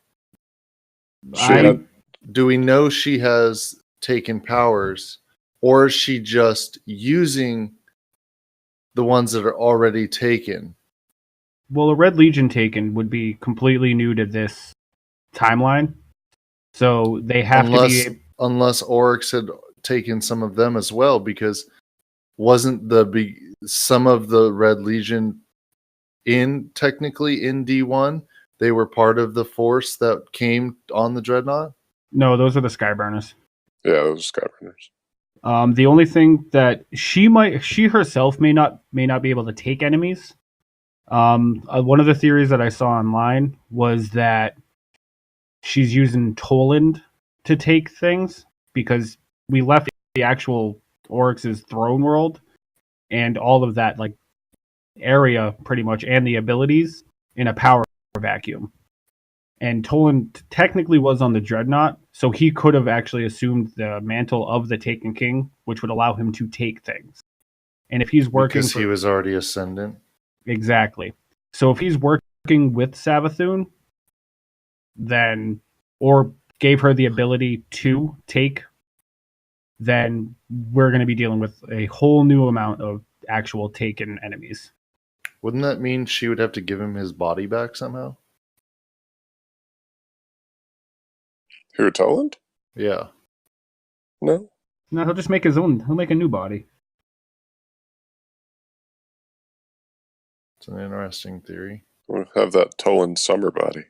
Do we know she has taken powers, or is she just using the ones that are already taken? Well, a Red Legion taken would be completely new to this timeline, so they have to be. Unless Oryx had taken some of them as well, because wasn't some of the Red Legion technically in D1? They were part of the force that came on the Dreadnought? No, those are the Skyburners. Yeah, those are Skyburners. The only thing that she herself may not be able to take enemies. One of the theories that I saw online was that she's using Toland to take things, because we left the actual Oryx's throne world and all of that like area pretty much, and the abilities in a power vacuum. And Toland technically was on the Dreadnought, so he could have actually assumed the mantle of the Taken King, which would allow him to take things. And if he's working, because he was already ascendant. Exactly. So if he's working with Savathun, then, or gave her the ability to take, then we're going to be dealing with a whole new amount of actual taken enemies. Wouldn't that mean she would have to give him his body back somehow? Who, Toland? Yeah. No. No, he'll just make his own. He'll make a new body. It's an interesting theory. We'll have that Toland summer body.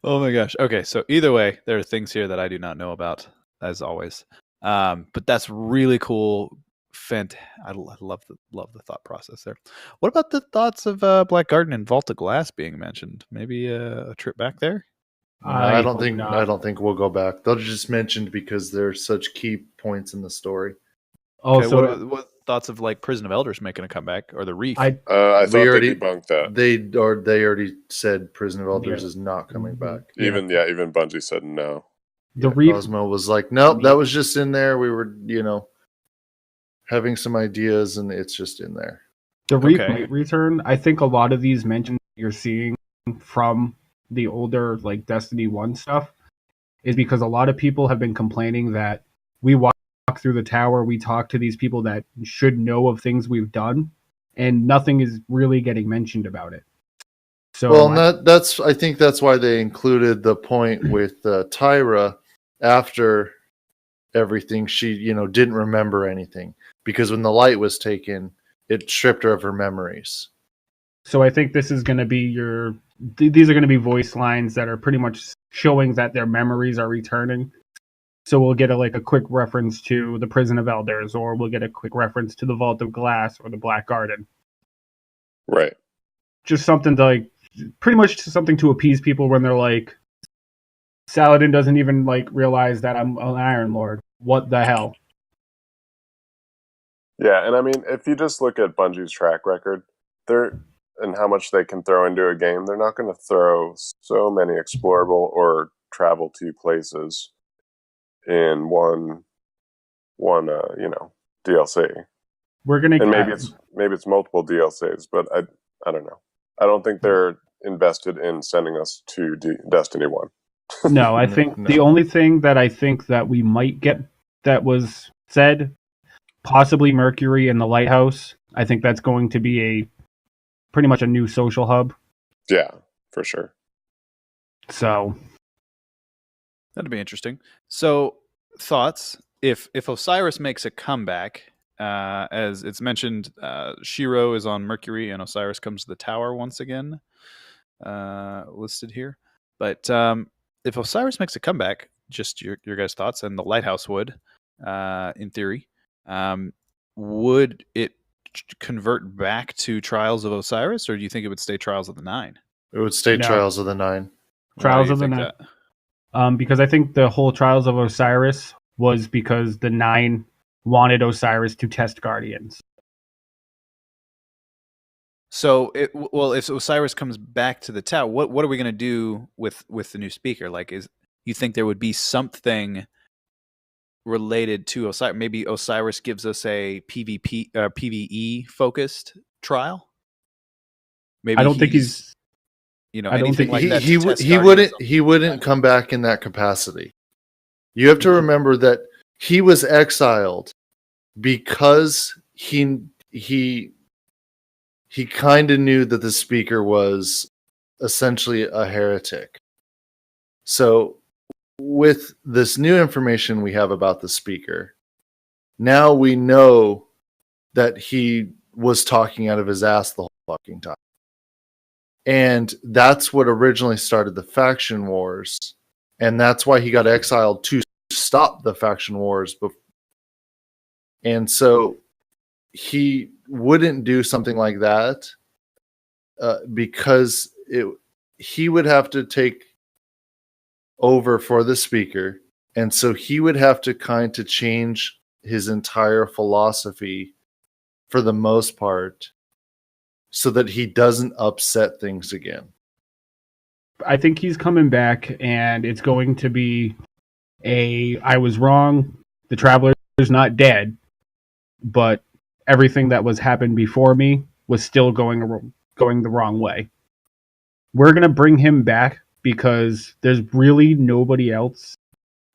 Oh my gosh. Okay, so either way, there are things here that I do not know about, as always. But that's really cool. I love the thought process there. What about the thoughts of Black Garden and Vault of Glass being mentioned? Maybe a trip back there? I don't think we'll go back. They'll just mentioned because they're such key points in the story. Oh, okay, so what thoughts of like Prison of Elders making a comeback, or the Reef? I thought they debunked that. They already said Prison of Elders is not coming back. Even Bungie said no. The Reef Cosmo was like, nope, that was just in there. We were, having some ideas, and it's just in there. The Reef might return. I think a lot of these mentions you're seeing from the older like Destiny 1 stuff is because a lot of people have been complaining that we walk through the tower, we talk to these people that should know of things we've done, and nothing is really getting mentioned about it. So I think that's why they included the point with Tyra after everything. She, didn't remember anything, because when the light was taken, it stripped her of her memories. So I think this is going to be these are going to be voice lines that are pretty much showing that their memories are returning. So we'll get a quick reference to the Prison of Elders, or we'll get a quick reference to the Vault of Glass or the Black Garden. Right. Just something to pretty much something to appease people when they're like, Saladin doesn't even realize that I'm an Iron Lord. What the hell? Yeah, and I mean, if you just look at Bungie's track record, and how much they can throw into a game, they're not going to throw so many explorable or travel to places in one DLC. We're gonna, and maybe it's multiple DLCs, but I don't know. I don't think they're invested in sending us to Destiny 1. No, I think the only thing that I think that we might get that was said, possibly Mercury and the Lighthouse. I think that's going to be pretty much a new social hub. Yeah, for sure. So that'd be interesting. So thoughts, if Osiris makes a comeback, as it's mentioned, Shiro is on Mercury and Osiris comes to the tower once again, listed here. But if Osiris makes a comeback, just your guys' thoughts, and the lighthouse would, in theory, would it convert back to Trials of Osiris, or do you think it would stay Trials of the Nine? It would stay No. Trials of the Nine. Trials Why do of the you think Nine. that? Because I think the whole Trials of Osiris was because the Nine wanted Osiris to test Guardians. So, if Osiris comes back to the tower, what are we going to do with the new speaker? Like, you think there would be something related to Osiris? Maybe Osiris gives us a PvE focused trial. Maybe I don't think he's. I don't anything think like that. He wouldn't come back in that capacity. You have to remember that he was exiled because he kind of knew that the speaker was essentially a heretic. So with this new information we have about the speaker, now we know that he was talking out of his ass the whole fucking time. And that's what originally started the faction wars. And that's why he got exiled, to stop the faction wars. And so he wouldn't do something like that because he would have to take over for the speaker. And so he would have to kind of change his entire philosophy for the most part, so that he doesn't upset things again. I think he's coming back, and it's going to be I was wrong. The Traveler's not dead, but everything that was happened before me was still going the wrong way. We're going to bring him back because there's really nobody else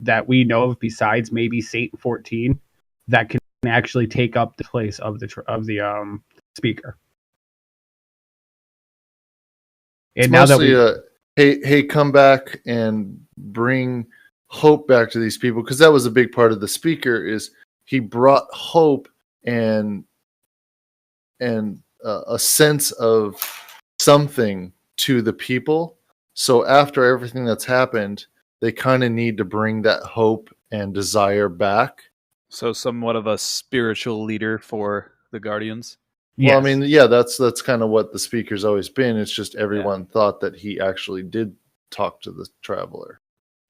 that we know of besides maybe Satan 14 that can actually take up the place of the speaker. And it's now mostly that hey, come back and bring hope back to these people, because that was a big part of the speaker. Is he brought hope and a sense of something to the people. So after everything that's happened, they kind of need to bring that hope and desire back. So somewhat of a spiritual leader for the Guardians. yes. Well, I mean, yeah, that's kind of what the speaker's always been. It's just everyone thought that he actually did talk to the Traveler.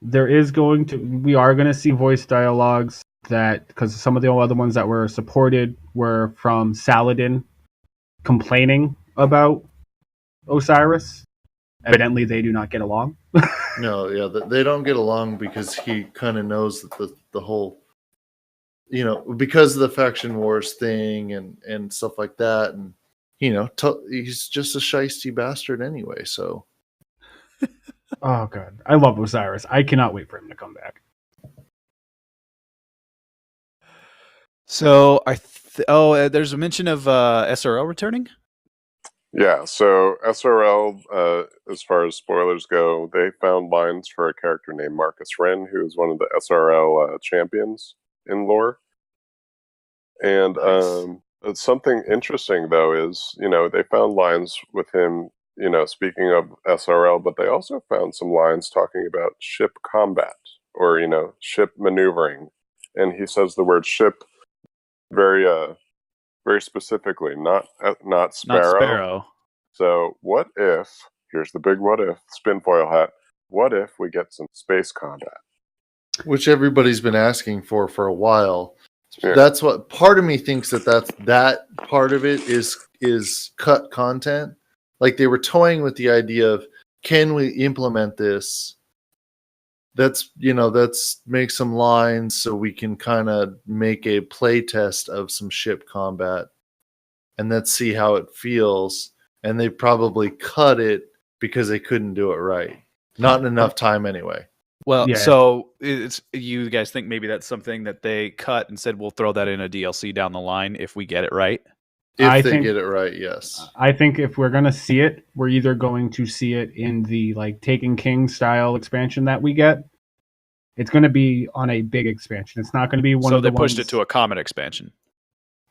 we are going to see voice dialogues that, because some of the other ones that were supported were from Saladin complaining about Osiris. Evidently, they do not get along. No, yeah, they don't get along because he kind of knows that the whole, because of the faction wars thing and stuff like that, and he's just a shisty bastard anyway. So, Oh god, I love Osiris. I cannot wait for him to come back. So there's a mention of SRL returning. Yeah, so SRL, as far as spoilers go, they found lines for a character named Marcus Wren, who is one of the SRL champions in lore. And Nice. something interesting, though, is, they found lines with him, speaking of SRL, but they also found some lines talking about ship combat or, ship maneuvering. And he says the word ship very specifically, not Sparrow. Not Sparrow. So what if, here's the big what if, spinfoil hat, what if we get some space combat? which everybody's been asking for a while. Yeah. That's what part of me thinks that part of it is cut content. Like they were toying with the idea of, can we implement this? Let's make some lines so we can kind of make a play test of some ship combat, and let's see how it feels. And they probably cut it because they couldn't do it right. Not in enough time anyway. Well, Yeah. so you guys think maybe that's something that they cut and said we'll throw that in a DLC down the line if we get it right? If they get it right, yes. I think if we're going to see it, we're either going to see it in the Taken King style expansion that we get. It's going to be on a big expansion. It's not going to be one So of the they pushed ones- it to a common expansion.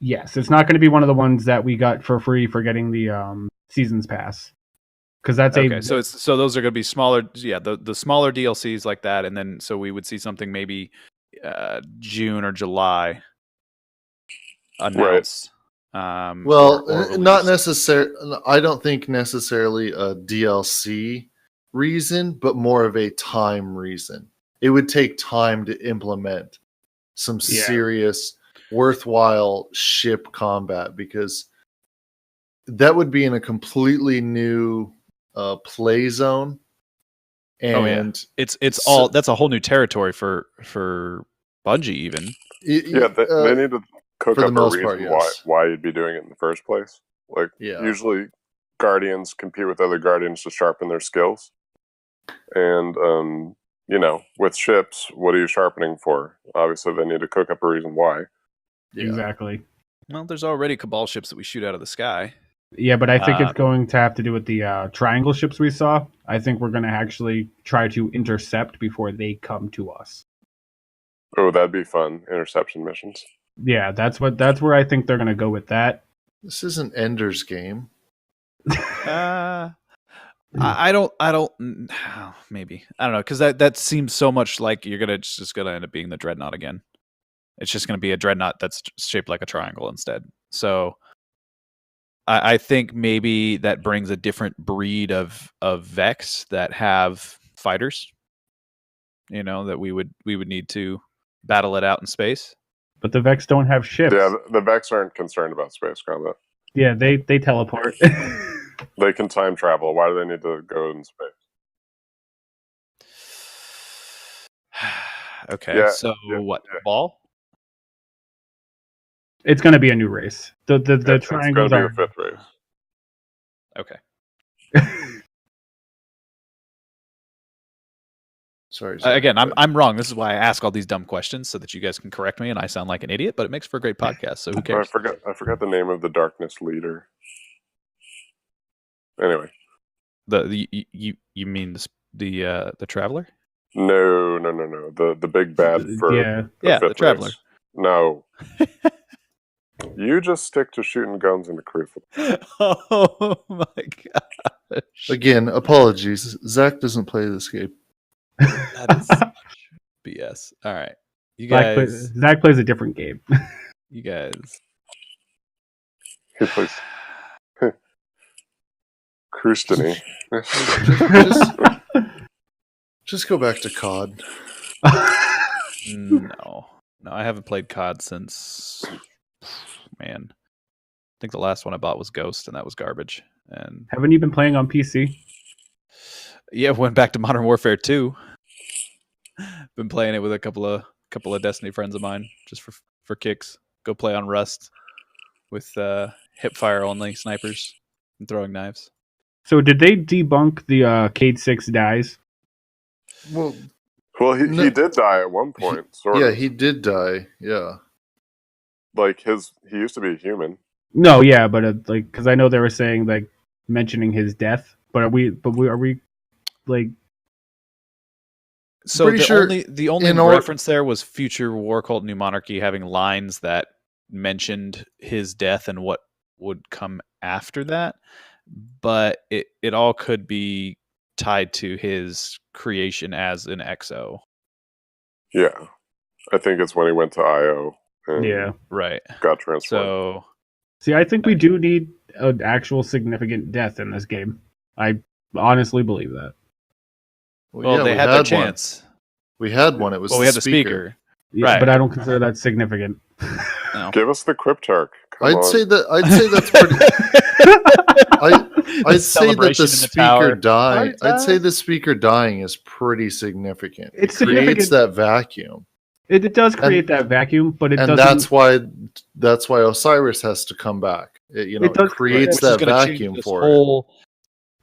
Yes, it's not going to be one of the ones that we got for free for getting the seasons pass, because that's Okay, so those are going to be smaller. Yeah, the smaller DLCs like that, and then so we would see something maybe June or July announced. Well, or not released. necessarily. I don't think necessarily a DLC reason, but more of a time reason. It would take time to implement some Yeah. serious, worthwhile ship combat, because that would be in a completely new play zone. And Oh, yeah. It's all that's a whole new territory for Bungie even. They need to cook for the up a most reason part, yes. why you'd be doing it in the first place. Like, Yeah. usually Guardians compete with other Guardians to sharpen their skills. And, with ships, what are you sharpening for? Obviously, they need to cook up a reason why. Yeah. Exactly. Well, there's already Cabal ships that we shoot out of the sky. Yeah, but I think it's going to have to do with the triangle ships we saw. I think we're going to actually try to intercept before they come to us. Oh, that'd be fun. Interception missions. Yeah, that's where I think they're going to go with that. This isn't Ender's Game. I don't. Maybe I don't know, because that seems so much like you're just gonna end up being the Dreadnought again. It's just gonna be a Dreadnought that's shaped like a triangle instead. So I think maybe that brings a different breed of Vex that have fighters. That we would need to battle it out in space. But the Vex don't have ships. Yeah, the Vex aren't concerned about space combat. Yeah, they teleport. They can time travel. Why do they need to go in space? Okay, Yeah, so what? yeah. Ball? It's going to be a new race. The It's triangles going are to be the fifth race. Okay. Sorry. Zach. Again, I'm wrong. This is why I ask all these dumb questions so that you guys can correct me and I sound like an idiot. But it makes for a great podcast. So who cares? I forgot the name of the darkness leader. Anyway, you mean the Traveler? no. The big bad for the fifth Traveler. race. No. You just stick to shooting guns in the Crucible. Oh my gosh! Again, apologies. Zach doesn't play this game. That is BS. All right, you guys. Zach plays a different game. You guys. He plays Crustany. Just go back to COD. No, I haven't played COD since. Man, I think the last one I bought was Ghost, and that was garbage. And Haven't you been playing on PC? yeah, went back to Modern Warfare 2. Been playing it with a couple of Destiny friends of mine, just for kicks. Go play on Rust with hipfire only snipers and throwing knives. So did they debunk the Cade 6 dies? Well, he did die at one point. Sort of. he did die. Yeah. Like he used to be a human. No, yeah, but because I know they were saying mentioning his death, but are we like? So the only reference there was future War Cult New Monarchy having lines that mentioned his death and what would come after that, but it all could be tied to his creation as an XO. Yeah, I think it's when he went to IO. Yeah, right. Got transformed. So, see, I think we do need an actual significant death in this game. I honestly believe that. Well, they had their chance. We had one. It was we had the speaker. Yeah, right. But I don't consider that significant. No. Give us the Cryptarch. I'd say that's pretty. I'd say that the speaker dying. I'd say the speaker dying is pretty significant. It creates that vacuum. It does create that vacuum, but and that's why Osiris has to come back. It creates that vacuum for it.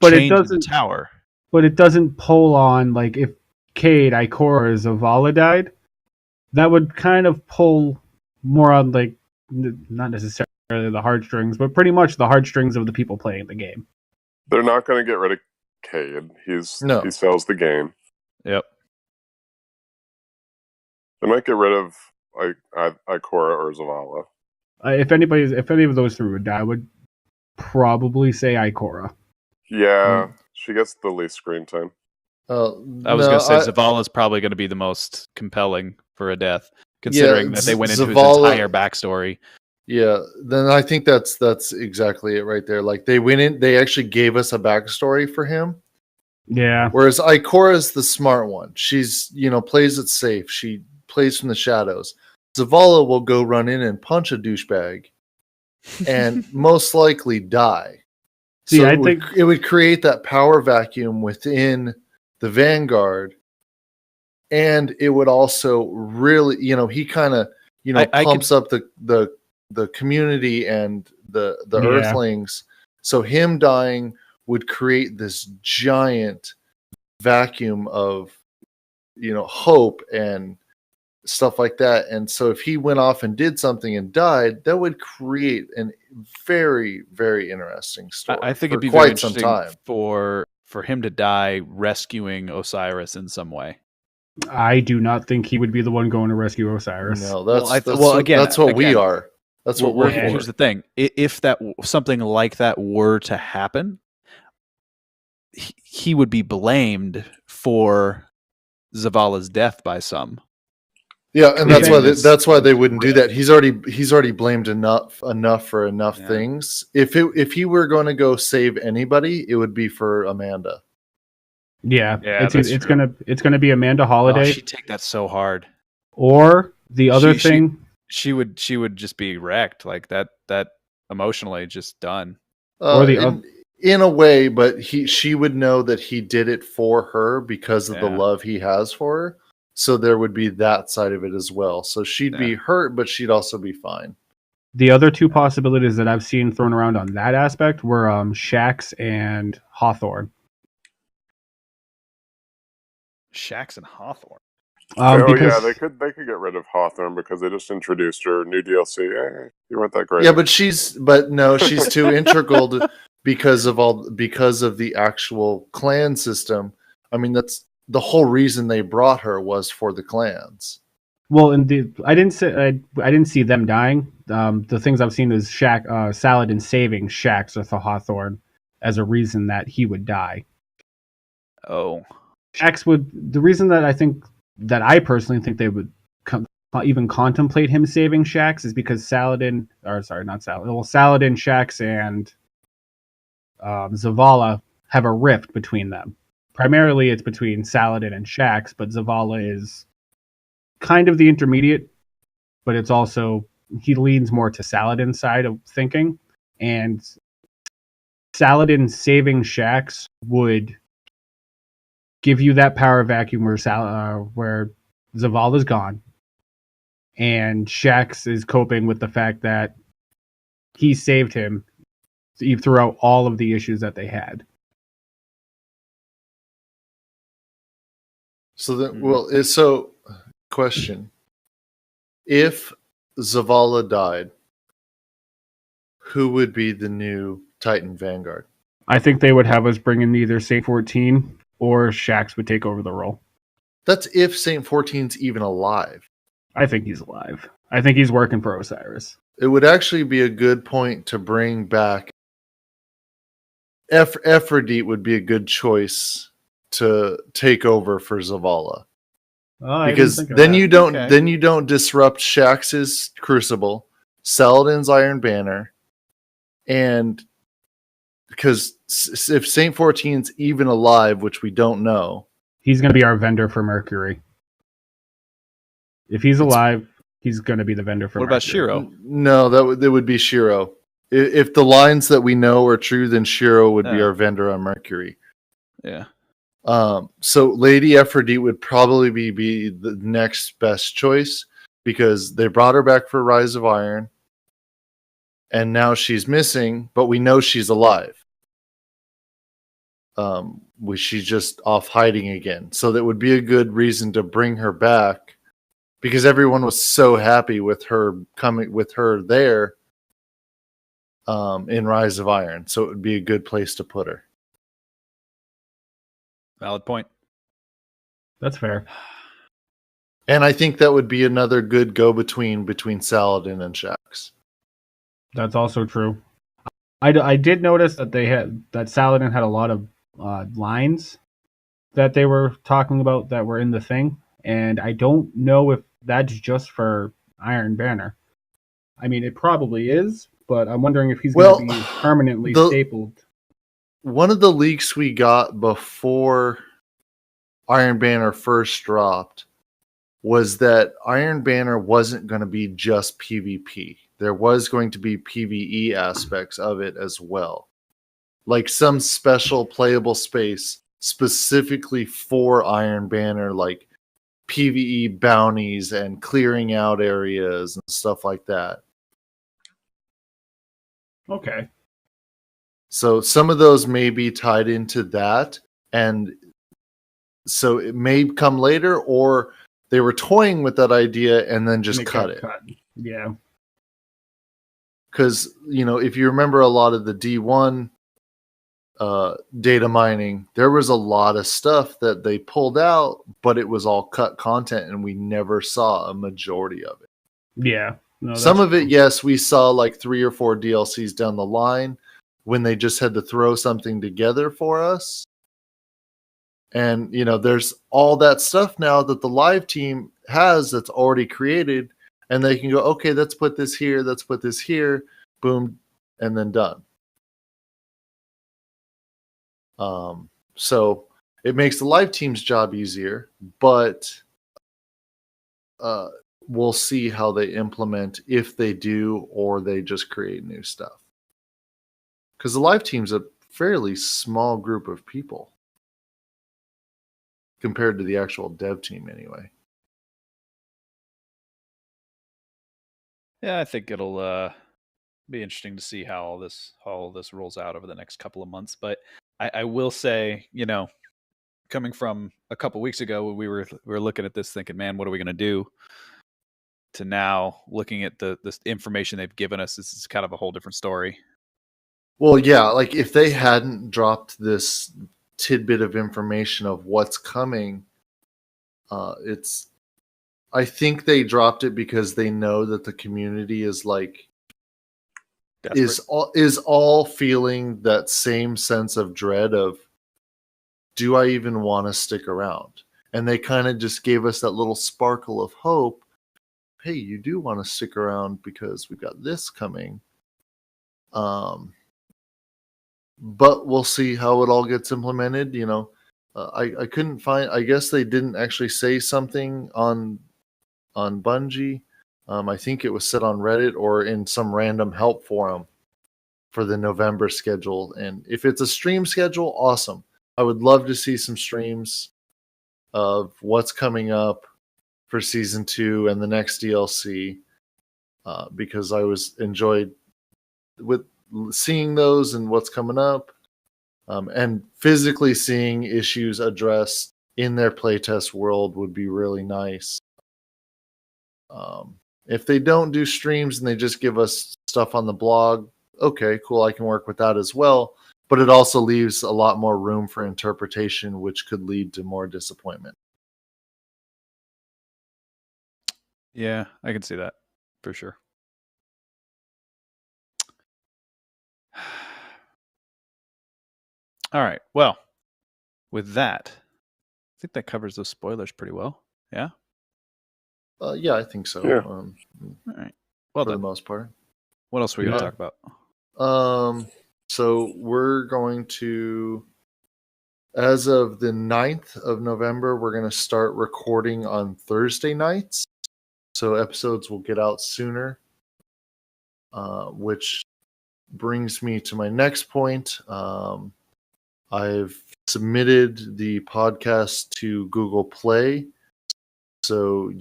But it doesn't tower. But it doesn't pull on if Cade, Ikora, Zavala died. That would kind of pull more on not necessarily the heartstrings, but pretty much the heartstrings of the people playing the game. They're not going to get rid of Cade. He sells the game. Yep. They might get rid of Ikora or Zavala. If any of those three would die, I would probably say Ikora. Yeah, she gets the least screen time. I was going to say Zavala's probably going to be the most compelling for a death, considering that they went into his entire backstory. Yeah, then I think that's exactly it right there. Like they went in, they actually gave us a backstory for him. Yeah. Whereas Ikora's the smart one. She's, plays it safe. She plays from the shadows. Zavala will go run in and punch a douchebag and most likely die. See, So I think it would create that power vacuum within the Vanguard. And it would also really, he kind of, pumps up the community and the Earthlings. So him dying would create this giant vacuum of, hope and stuff like that. And so if he went off and did something and died, that would create a very, very interesting story. I think it'd be quite very interesting for him to die rescuing Osiris in some way. I do not think he would be the one going to rescue Osiris. No, that's what we are. That's what we're for. Here's the thing: if something like that were to happen, he would be blamed for Zavala's death by some. Yeah, and that's why they wouldn't do that. He's already blamed enough for enough things. If he were going to go save anybody, it would be for Amanda. Yeah, it's gonna be Amanda Holiday. She'd take that so hard. Or the other thing. She would just be wrecked, like that emotionally just done. In a way, but she would know that he did it for her because of the love he has for her. So there would be that side of it as well. So she'd be hurt, but she'd also be fine. The other two possibilities that I've seen thrown around on that aspect were Shax and Hawthorne. Shax and Hawthorne. They could get rid of Hawthorne because they just introduced her new DLC. You weren't that great. Yeah, but she's too integral because of the actual clan system. I mean, that's the whole reason they brought her was for the clans. Well, I didn't see them dying. The things I've seen is Saladin saving Shax with Hawthorne as a reason that he would die. Oh, Shax would. The reason that I personally think they would even contemplate him saving Shax is because Saladin, Shax, and Zavala have a rift between them. Primarily, it's between Saladin and Shax, but Zavala is kind of the intermediate, but it's also, he leans more to Saladin's side of thinking, and Saladin saving Shax would give you that power vacuum where Zavala's gone, and Shax is coping with the fact that he saved him throughout all of the issues that they had. So question: if Zavala died, who would be the new Titan Vanguard? I think they would have us bring in either Saint 14 or Shax would take over the role. That's if Saint 14's even alive. I think he's alive. I think he's working for Osiris. It would actually be a good point to bring back. Aphrodite would be a good choice to take over for Zavala. Because then you don't disrupt Shax's Crucible, Saladin's Iron Banner, and because if Saint 14's even alive, which we don't know, he's going to be our vendor for Mercury. If he's alive, he's going to be the vendor for Mercury. What about Shiro? No, that would be Shiro. If the lines that we know are true, then Shiro would be our vendor on Mercury. Yeah. So Lady Aphrodite would probably be the next best choice because they brought her back for Rise of Iron, and now she's missing, but we know she's alive. She's just off hiding again. So that would be a good reason to bring her back because everyone was so happy with her there in Rise of Iron. So it would be a good place to put her. Valid point. That's fair. And I think that would be another good go-between between Saladin and Shax. That's also true. I did notice that Saladin had a lot of lines that they were talking about that were in the thing, and I don't know if that's just for Iron Banner. I mean, it probably is, but I'm wondering if he's going to be permanently stapled. One of the leaks we got before Iron Banner first dropped was that Iron Banner wasn't going to be just PvP. There was going to be PvE aspects of it as well. Like some special playable space specifically for Iron Banner, like PvE bounties and clearing out areas and stuff like that. Okay. So some of those may be tied into that, and so it may come later, or they were toying with that idea and then just cut it. Yeah. Because, if you remember a lot of the D1 data mining, there was a lot of stuff that they pulled out, but it was all cut content, and we never saw a majority of it. Yeah. No, some of it, yes, we saw like 3 or 4 DLCs down the line when they just had to throw something together for us. And, there's all that stuff now that the live team has that's already created, and they can go, okay, let's put this here, boom, and then done. So it makes the live team's job easier, but we'll see how they implement, if they do, or they just create new stuff. Because the live team's a fairly small group of people compared to the actual dev team anyway. Yeah, I think it'll be interesting to see how all this rolls out over the next couple of months. But I will say, coming from a couple weeks ago, we were looking at this thinking, man, what are we going to do? To now looking at this information they've given us, this is kind of a whole different story. Well, yeah, like if they hadn't dropped this tidbit of information of what's coming, I think they dropped it because they know that the community is like desperate. is all feeling that same sense of dread of, do I even want to stick around? And they kind of just gave us that little sparkle of hope. Hey, you do want to stick around because we've got this coming. But we'll see how it all gets implemented. I couldn't find. I guess they didn't actually say something on Bungie. I think it was said on Reddit or in some random help forum for the November schedule. And if it's a stream schedule, awesome. I would love to see some streams of what's coming up for season 2 and the next DLC, because I was enjoyed with seeing those and what's coming up, and physically seeing issues addressed in their playtest world would be really nice. If they don't do streams and they just give us stuff on the blog, okay, cool, I can work with that as well. But it also leaves a lot more room for interpretation, which could lead to more disappointment. Yeah, I can see that for sure. All right. Well, with that, I think that covers those spoilers pretty well. Yeah? Yeah, I think so. Yeah. All right. Well, for the most part. What else are we going to talk about? So we're going to, as of the 9th of November, we're going to start recording on Thursday nights. So episodes will get out sooner, which brings me to my next point. I've submitted the podcast to Google Play. So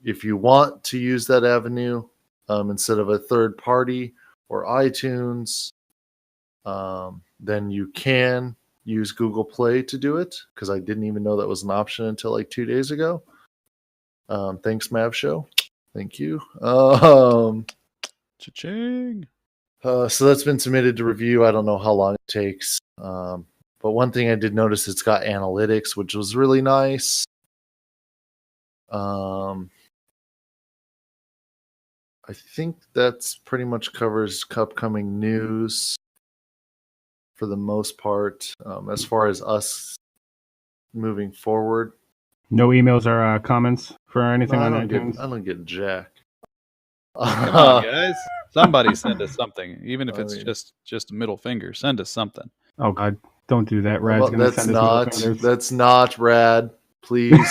if you want to use that avenue, instead of a third party or iTunes, then you can use Google Play to do it, because I didn't even know that was an option until like 2 days ago. Thanks, Mav Show. Thank you. Cha-ching. So that's been submitted to review. I don't know how long it takes. But one thing I did notice, it's got analytics, which was really nice. I think that's pretty much covers upcoming news for the most part. As far as us moving forward, No emails or comments for anything I on don't iTunes. get jack. Come on, guys. Somebody send us something, even if I it's mean- just a middle finger. Send us something. Oh God, don't do that. Rad's gonna That's send us middle not. fingers. That's not Rad. Please.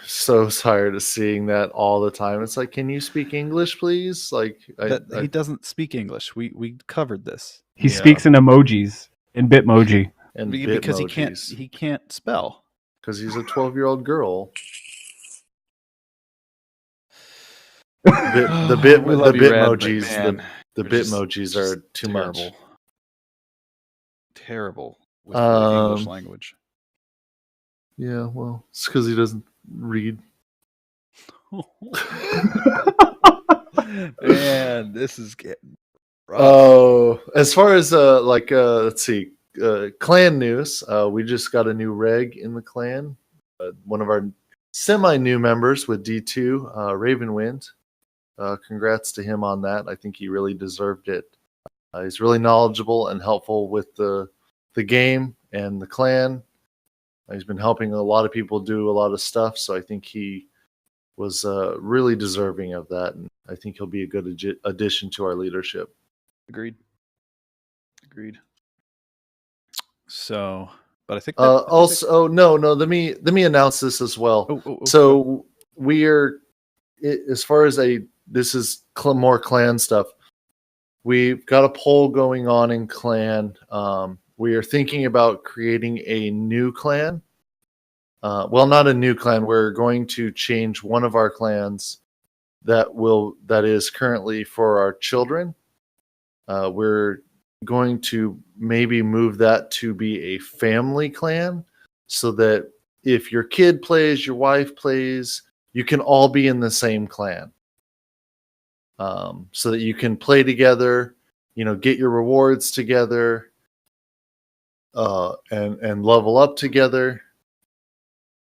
So tired of seeing that all the time. It's like, can you speak English, please? Like, He doesn't speak English. We covered this He Yeah. speaks in emojis, in Bitmoji. and because Bitmojis. he can't spell. Because he's a 12-year-old girl. We the love you, Rad, but Bitmojis, man, the they're just- Bitmojis just are too much. Terrible with the English Um, language. Yeah, well, it's because he doesn't read. Man, this is getting rough. Oh, as far as let's see, clan news. We just got a new reg in the clan. One of our semi-new members with D2, Ravenwind. Congrats to him on that. I think he really deserved it. He's really knowledgeable and helpful with the game and the clan. He's been helping a lot of people do a lot of stuff, so I think he was really deserving of that, and I think he'll be a good addition to our leadership. Agreed. So, but I think Also, no. Let me announce this as well. So we are, as far as this is more clan stuff. We've got a poll going on in clan. We are thinking about creating a new clan. Well, not a new clan. We're going to change one of our clans that is currently for our children. We're going to maybe move that to be a family clan, so that if your kid plays, your wife plays, you can all be in the same clan. So that you can play together, get your rewards together, and level up together.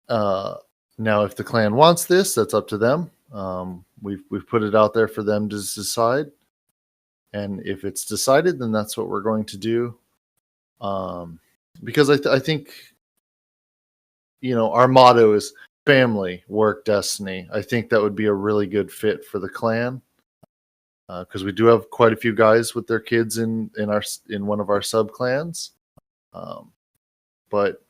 Now, if the clan wants this, that's up to them. We've put it out there for them to decide, and if it's decided, then that's what we're going to do. Because I think our motto is family, work, destiny. I think that would be a really good fit for the clan. Because we do have quite a few guys with their kids in one of our sub clans, but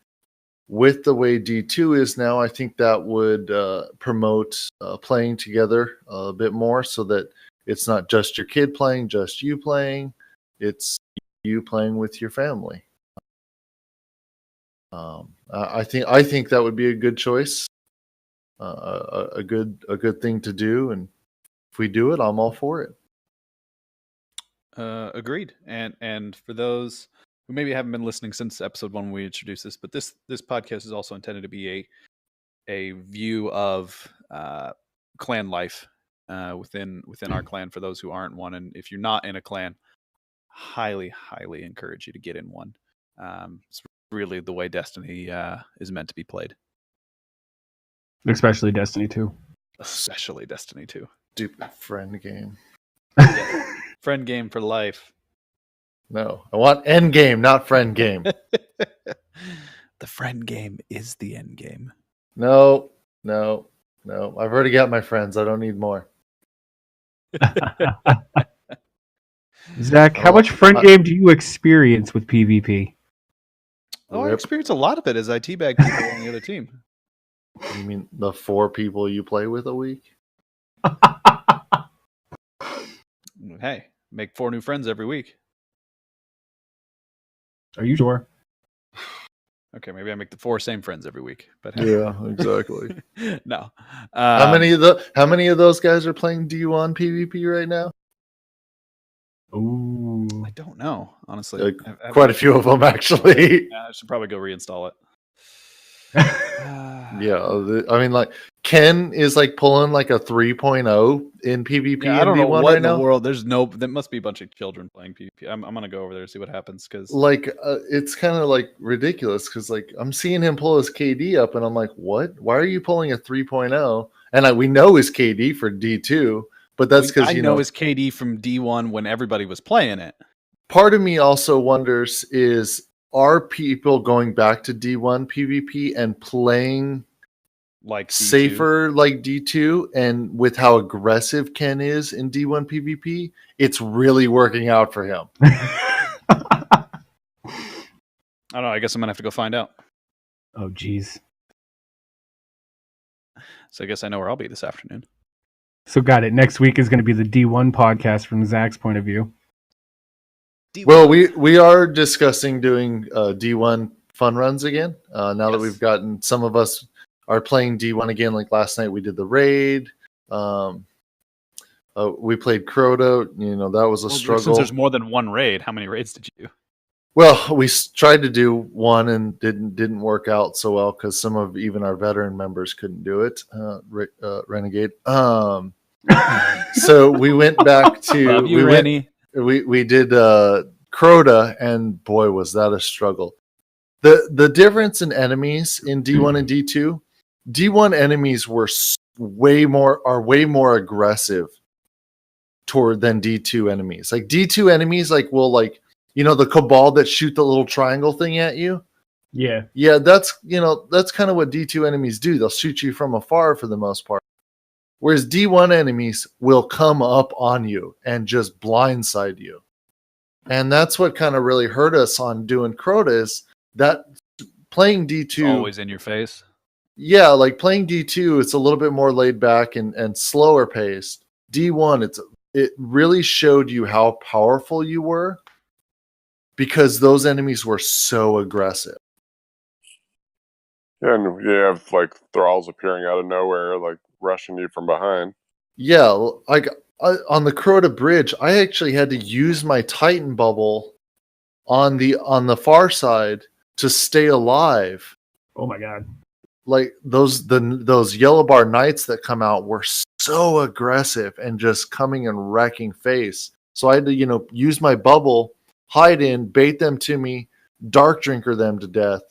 with the way D2 is now, I think that would promote playing together a bit more, so that it's not just your kid playing, just you playing. It's you playing with your family. I think that would be a good choice, a good thing to do, and if we do it, I'm all for it. Agreed. And for those who maybe haven't been listening since episode 1 when we introduced this, but this podcast is also intended to be a view of clan life within our clan for those who aren't one. And if you're not in a clan, highly encourage you to get in one. It's really the way Destiny is meant to be played. Especially Destiny 2. Especially Destiny 2. Stupid friend game. Yeah. Friend game for life. No, I want end game, not friend game. The friend game is the end game. No. I've already got my friends. I don't need more. Zach, how much friend game do you experience with PvP? Oh, I Rip. experience a lot of it as I teabag people on the other team. You mean the 4 people you play with a week? Hey, make 4 new friends every week. Are you sure? Okay, maybe I make the 4 same friends every week. But hey. Yeah, exactly. No. How many of those guys are playing D1 PvP right now? Ooh. I don't know, honestly. Quite a few of them, actually. I should probably go reinstall it. Yeah, I mean, like Ken is like pulling like a 3.0 in PvP. Yeah, I don't know D1 what right in now. the world. There must be a bunch of children playing PvP. I'm gonna go over there and see what happens because Like it's kind of like ridiculous because like I'm seeing him pull his KD up and I'm like, what? Why are you pulling a 3.0? and we know his KD for D2, but that's because I know his KD from D1 when everybody was playing it. Part of me also wonders are people going back to D1 PvP and playing like D2. safer like D2, and with how aggressive Ken is in D1 PvP, it's really working out for him. I don't know. I guess I'm going to have to go find out. Oh, geez. So I guess I know where I'll be this afternoon. So got it. Next week is going to be the D1 podcast from Zach's point of view. D1. Well, we are discussing doing D1 fun runs again. Now that we've gotten, some of us are playing D1 again. Like last night, we did the raid. We played Crota. That was a struggle. Since there's more than one raid, how many raids did you do? Well, we tried to do one and didn't work out so well because some of even our veteran members couldn't do it. Renegade. So we went back to Love you, Rennie. We did Crota, and boy, was that a struggle. The difference in enemies in D1 and D2, D1 enemies were way more aggressive than D2 enemies. Like D2 enemies, will the Cabal that shoot the little triangle thing at you. Yeah, that's kind of what D2 enemies do. They'll shoot you from afar for the most part. Whereas D1 enemies will come up on you and just blindside you. And that's what kind of really hurt us on doing Crota, is that playing D2... It's always in your face. Yeah, like playing D2, it's a little bit more laid back and slower paced. D1, it really showed you how powerful you were because those enemies were so aggressive. Yeah, and you have thralls appearing out of nowhere, rushing you from behind. Yeah, on the Crota bridge, I actually had to use my Titan bubble on the far side to stay alive. Oh my god! Like those yellow bar knights that come out were so aggressive and just coming and wrecking face. So I had to use my bubble, hide in, bait them to me, dark drinker them to death,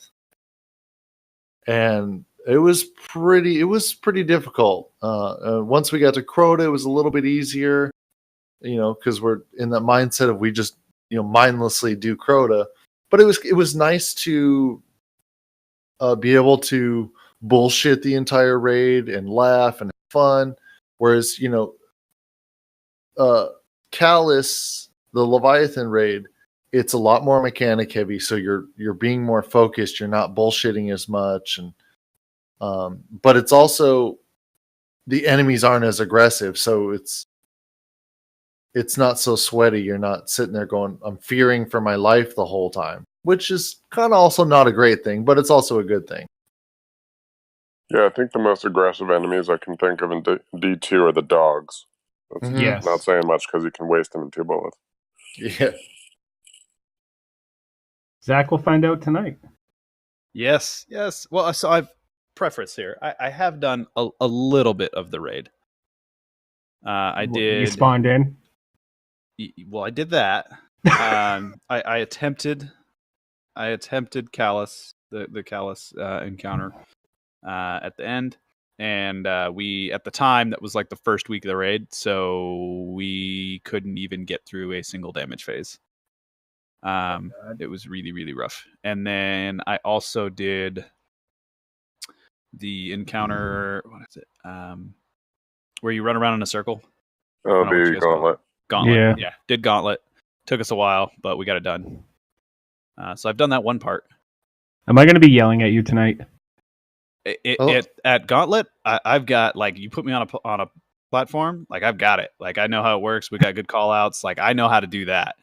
and it was pretty difficult. Once we got to Crota, it was a little bit easier, because we're in that mindset of we just mindlessly do Crota. But it was nice to be able to bullshit the entire raid and laugh and have fun. Whereas Callus, the Leviathan raid, it's a lot more mechanic heavy, so you're being more focused. You're not bullshitting as much, and but it's also the enemies aren't as aggressive, so it's not so sweaty. You're not sitting there going, I'm fearing for my life the whole time, which is kind of also not a great thing, but it's also a good thing. Yeah, I think the most aggressive enemies I can think of in D2 are the dogs. That's not saying much because you can waste them in 2 bullets. Yeah. Zach will find out tonight. Yes. Well, so I've preface here. I have done a little bit of the raid. I did. You spawned in? Well, I did that. I attempted Callus, the Callus encounter at the end, and we at the time that was the first week of the raid, so we couldn't even get through a single damage phase. It was really, really rough. And then I also did the encounter. What is it? Where you run around in a circle. Oh, the Gauntlet. Gauntlet. Yeah. Did Gauntlet. Took us a while, but we got it done. So I've done that one part. Am I going to be yelling at you tonight? At Gauntlet, I've got you put me on a platform, I've got it. I know how it works. We got good call outs. I know how to do that.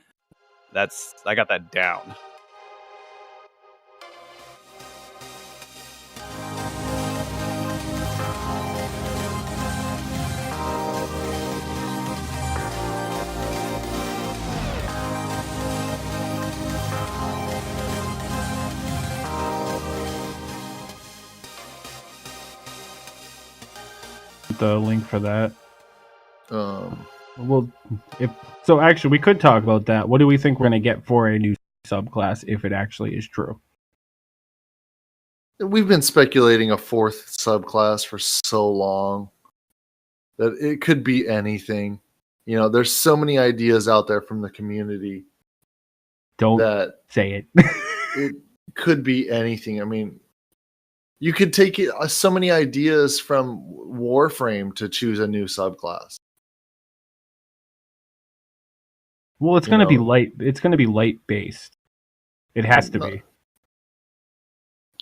I got that down. The link for that. Well, actually, we could talk about that. What do we think we're going to get for a new subclass if it actually is true? We've been speculating a 4th subclass for so long. that it could be anything. You know, there's so many ideas out there from the community Don't that say it. it could be anything. I mean, you could take so many ideas from Warframe to choose a new subclass. Well, it's You going to be know. light. It's going to be light based. It has to be.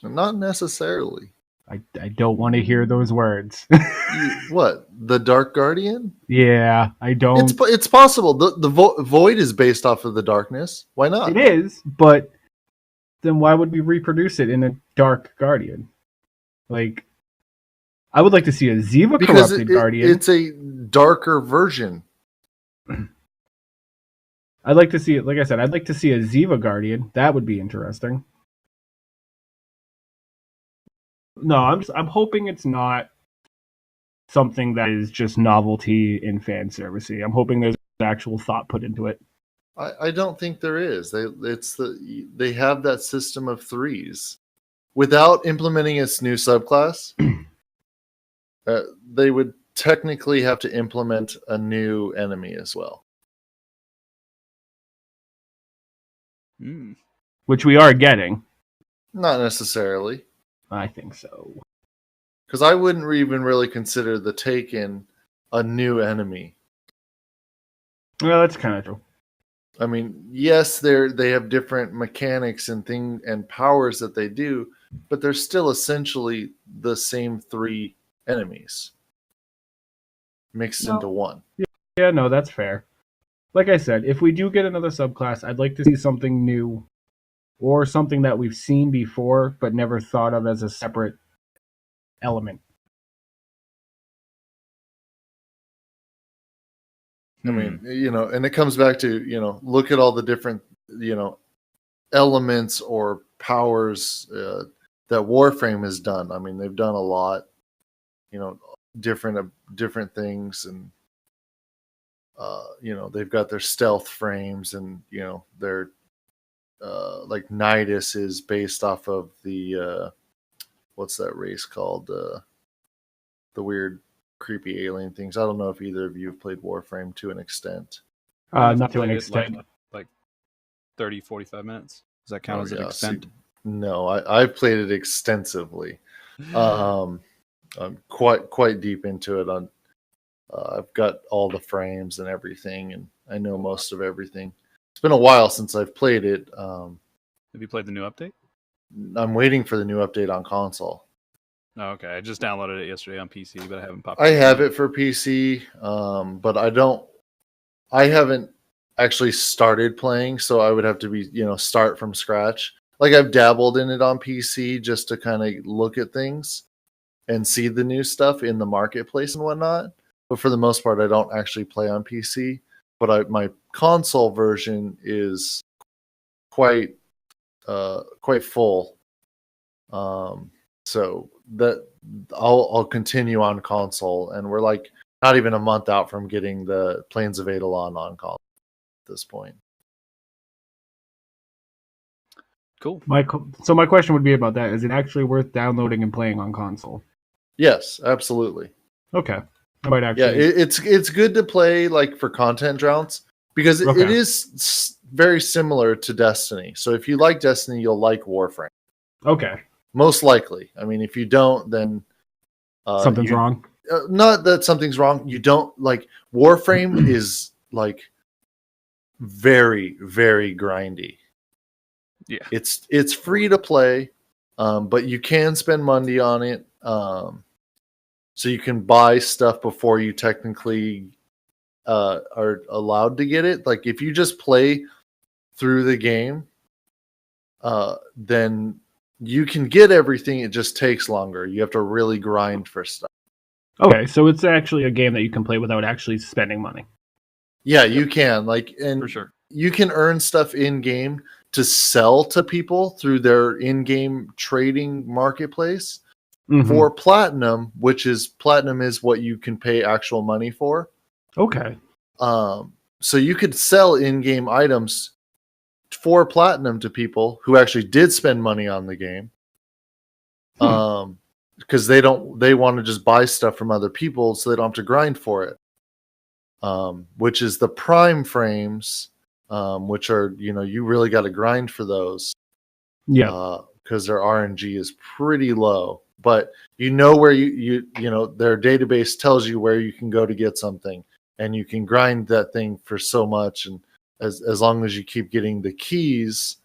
Not necessarily. I don't want to hear those words. What? The Dark Guardian? Yeah, I don't. It's possible. The Void is based off of the Darkness. Why not? It is, but then why would we reproduce it in a Dark Guardian? Like, I would like to see a Ziva Because corrupted Guardian. it's a darker version. I'd like to see it. Like I said, I'd like to see a Ziva Guardian. That would be interesting. No, I'm hoping it's not something that is just novelty in fan servicey. I'm hoping there's actual thought put into it. I don't think there is. They have that system of 3s. Without implementing its new subclass, they would technically have to implement a new enemy as well. Which we are getting. Not necessarily. I think so. Because I wouldn't even really consider the Taken a new enemy. Well, that's kind of true. I mean, yes, they have different mechanics and powers that they do, but they're still essentially the same 3 enemies mixed into one. Yeah, no, that's fair. Like I said, if we do get another subclass, I'd like to see something new or something that we've seen before but never thought of as a separate element. I mean, and it comes back to, look at all the different, elements or powers that Warframe has done. I mean, they've done a lot, different things, and they've got their stealth frames, and their like Nidus is based off of the what's that race called? The weird creepy alien things. I don't know if either of you have played Warframe to an extent. Not to an extent. Like 30, 45 minutes. Does that count as an extent? No, I've played it extensively. I'm quite deep into it. I've got all the frames and everything, and I know most of everything. It's been a while since I've played it. Have you played the new update? I'm waiting for the new update on console. Oh, okay. I just downloaded it yesterday on PC, but I haven't popped. I have it for PC, but I haven't actually started playing, so I would have to be, start from scratch. Like, I've dabbled in it on PC just to kind of look at things and see the new stuff in the marketplace and whatnot. But for the most part, I don't actually play on PC. But my console version is quite full. So that I'll continue on console, and we're like not even a month out from getting the Plains of Eidolon on console at this point. Cool. So my question would be about that. Is it actually worth downloading and playing on console? Yes, absolutely. Okay. I might actually. Yeah, it's good to play like for content rounds because it is very similar to Destiny. So if you like Destiny, you'll like Warframe. Okay. Most likely. I mean, if you don't, then something's wrong. Not that something's wrong. You don't like Warframe is like very, very grindy. Yeah, it's free to play, but you can spend money on it. So you can buy stuff before you technically are allowed to get it. Like if you just play through the game, then you can get everything. It just takes longer. You have to really grind for stuff. Okay, so it's actually a game that you can play without actually spending money. Yeah, you can. And for sure. You can earn stuff in game to sell to people through their in-game trading marketplace. Mm-hmm. For platinum, platinum is what you can pay actual money for. Okay. So you could sell in-game items for platinum to people who actually did spend money on the game. because they want to just buy stuff from other people, so they don't have to grind for it. Which is the prime frames, which are, you really got to grind for those. Yeah. Because their RNG is pretty low. But where their database tells you where you can go to get something, and you can grind that thing for so much, and as long as you keep getting the keys,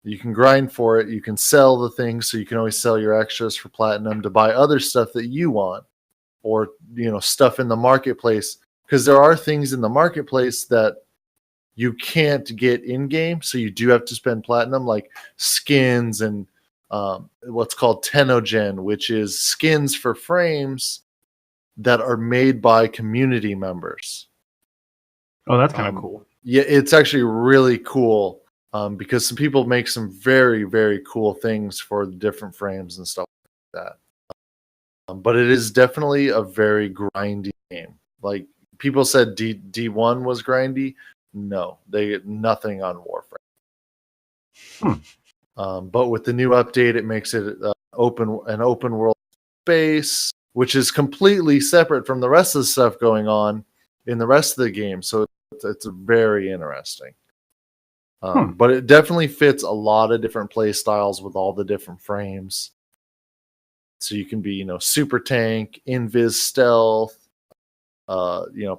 you can grind for it. You can sell the things, so you can always sell your extras for platinum to buy other stuff that you want, or stuff in the marketplace, because there are things in the marketplace that you can't get in game, so you do have to spend platinum, like skins and what's called Tenogen, which is skins for frames that are made by community members. Oh, that's kind of cool. Yeah, it's actually really cool, because some people make some very, very cool things for the different frames and stuff like that. But it is definitely a very grindy game. Like, people said D1 was grindy. No, they get nothing on Warframe. But with the new update, it makes it an open world space, which is completely separate from the rest of the stuff going on in the rest of the game. So it's very interesting. But it definitely fits a lot of different play styles with all the different frames. So you can be, super tank, invis stealth,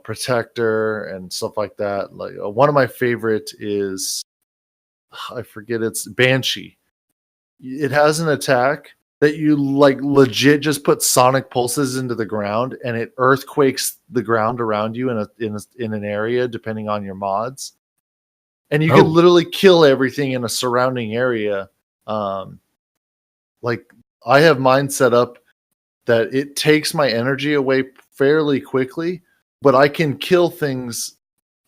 protector and stuff like that. Like, one of my favorite is, I forget, it's Banshee. It has an attack that you legit just put sonic pulses into the ground, and it earthquakes the ground around you in an area depending on your mods, and you can literally kill everything in a surrounding area. Like, I have mine set up that it takes my energy away fairly quickly, but I can kill things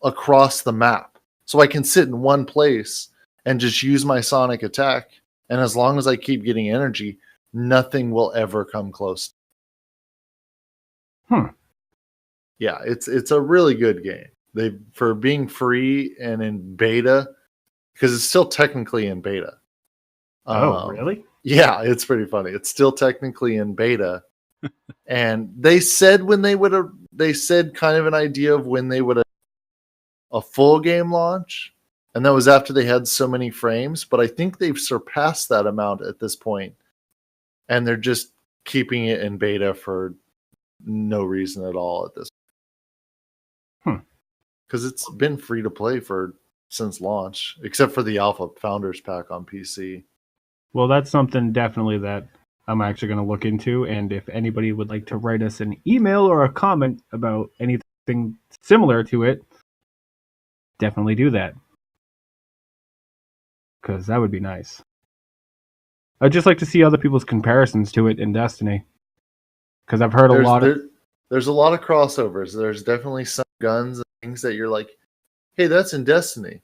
across the map. So I can sit in one place and just use my sonic attack, and as long as I keep getting energy, nothing will ever come close. Yeah, it's a really good game. For being free and in beta, because it's still technically in beta. Oh, really? Yeah, it's pretty funny. It's still technically in beta. And they said kind of an idea of when they would have a full game launch, and that was after they had so many frames, but I think they've surpassed that amount at this point, and they're just keeping it in beta for no reason at all at this point. Because it's been free to play since launch, except for the Alpha Founders Pack on PC. Well, that's something definitely that I'm actually going to look into, and if anybody would like to write us an email or a comment about anything similar to it, definitely do that. Because that would be nice. I'd just like to see other people's comparisons to it in Destiny. Because I've heard there's a lot of crossovers. There's definitely some guns and things that you're like, hey, that's in Destiny.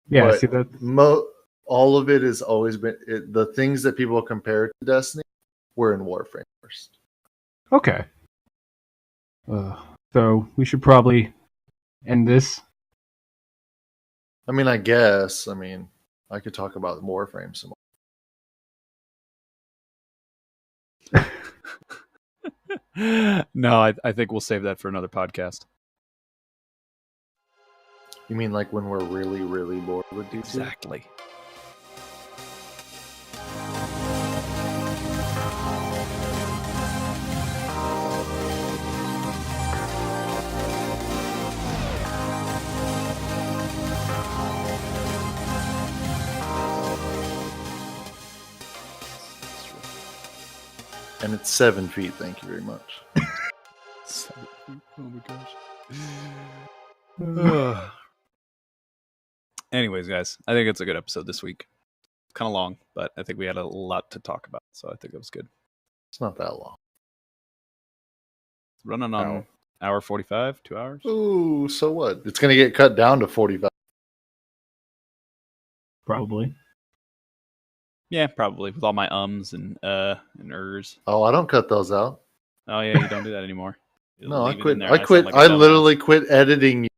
Yeah, but see that. All of it has always been the things that people compare to Destiny were in Warframe first. Okay. So we should probably end this. I mean, I guess. I mean, I could talk about Warframe some more. No, I think we'll save that for another podcast. You mean like when we're really, really bored with D2? Exactly. And it's 7 feet, thank you very much. 7 feet? Oh my gosh. Anyways, guys, I think it's a good episode this week. Kind of long, but I think we had a lot to talk about, so I think it was good. It's not that long. Running on hour 45, 2 hours. Ooh, so what? It's going to get cut down to 45. Probably. Yeah, probably, with all my ums and ers. Oh, I don't cut those out. Oh yeah, you don't do that anymore. No, I quit. I literally quit editing.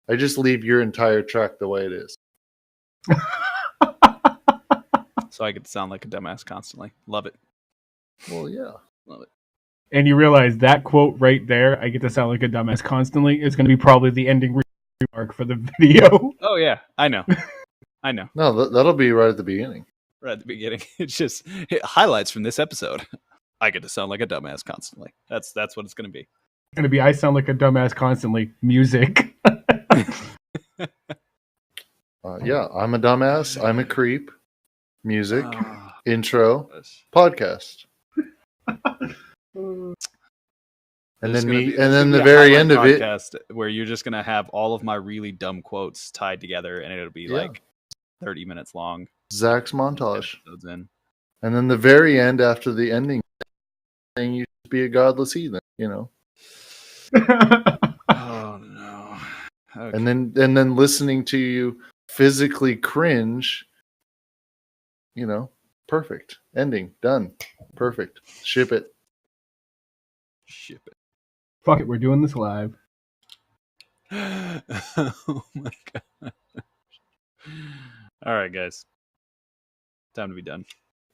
I just leave your entire track the way it is. So I get to sound like a dumbass constantly. Love it. Well, yeah. Love it. And you realize that quote right there, I get to sound like a dumbass constantly, is going to be probably the ending remark for the video. Oh, yeah. I know. I know. No, that'll be right at the beginning. Right at the beginning. It's just highlights from this episode. I get to sound like a dumbass constantly. That's what it's going to be. It's going to be I sound like a dumbass constantly. Music. Yeah, I'm a dumbass. I'm a creep. Music. Ah, Intro. gosh. Podcast. And There's then gonna me, be- and there's then gonna the be a very highlight end of it. podcast where you're just gonna have all of my really dumb quotes tied together, and it'll be Yeah. like 30 minutes long. Zach's montage. Episodes in. And then the very end after the ending saying you should be a godless heathen, you know. Oh no. Okay. And then listening to you physically cringe, you know, perfect. Ending. Done. Perfect. Ship it. Ship it. Fuck it, we're doing this live. Oh my god. All right, guys. Time to be done.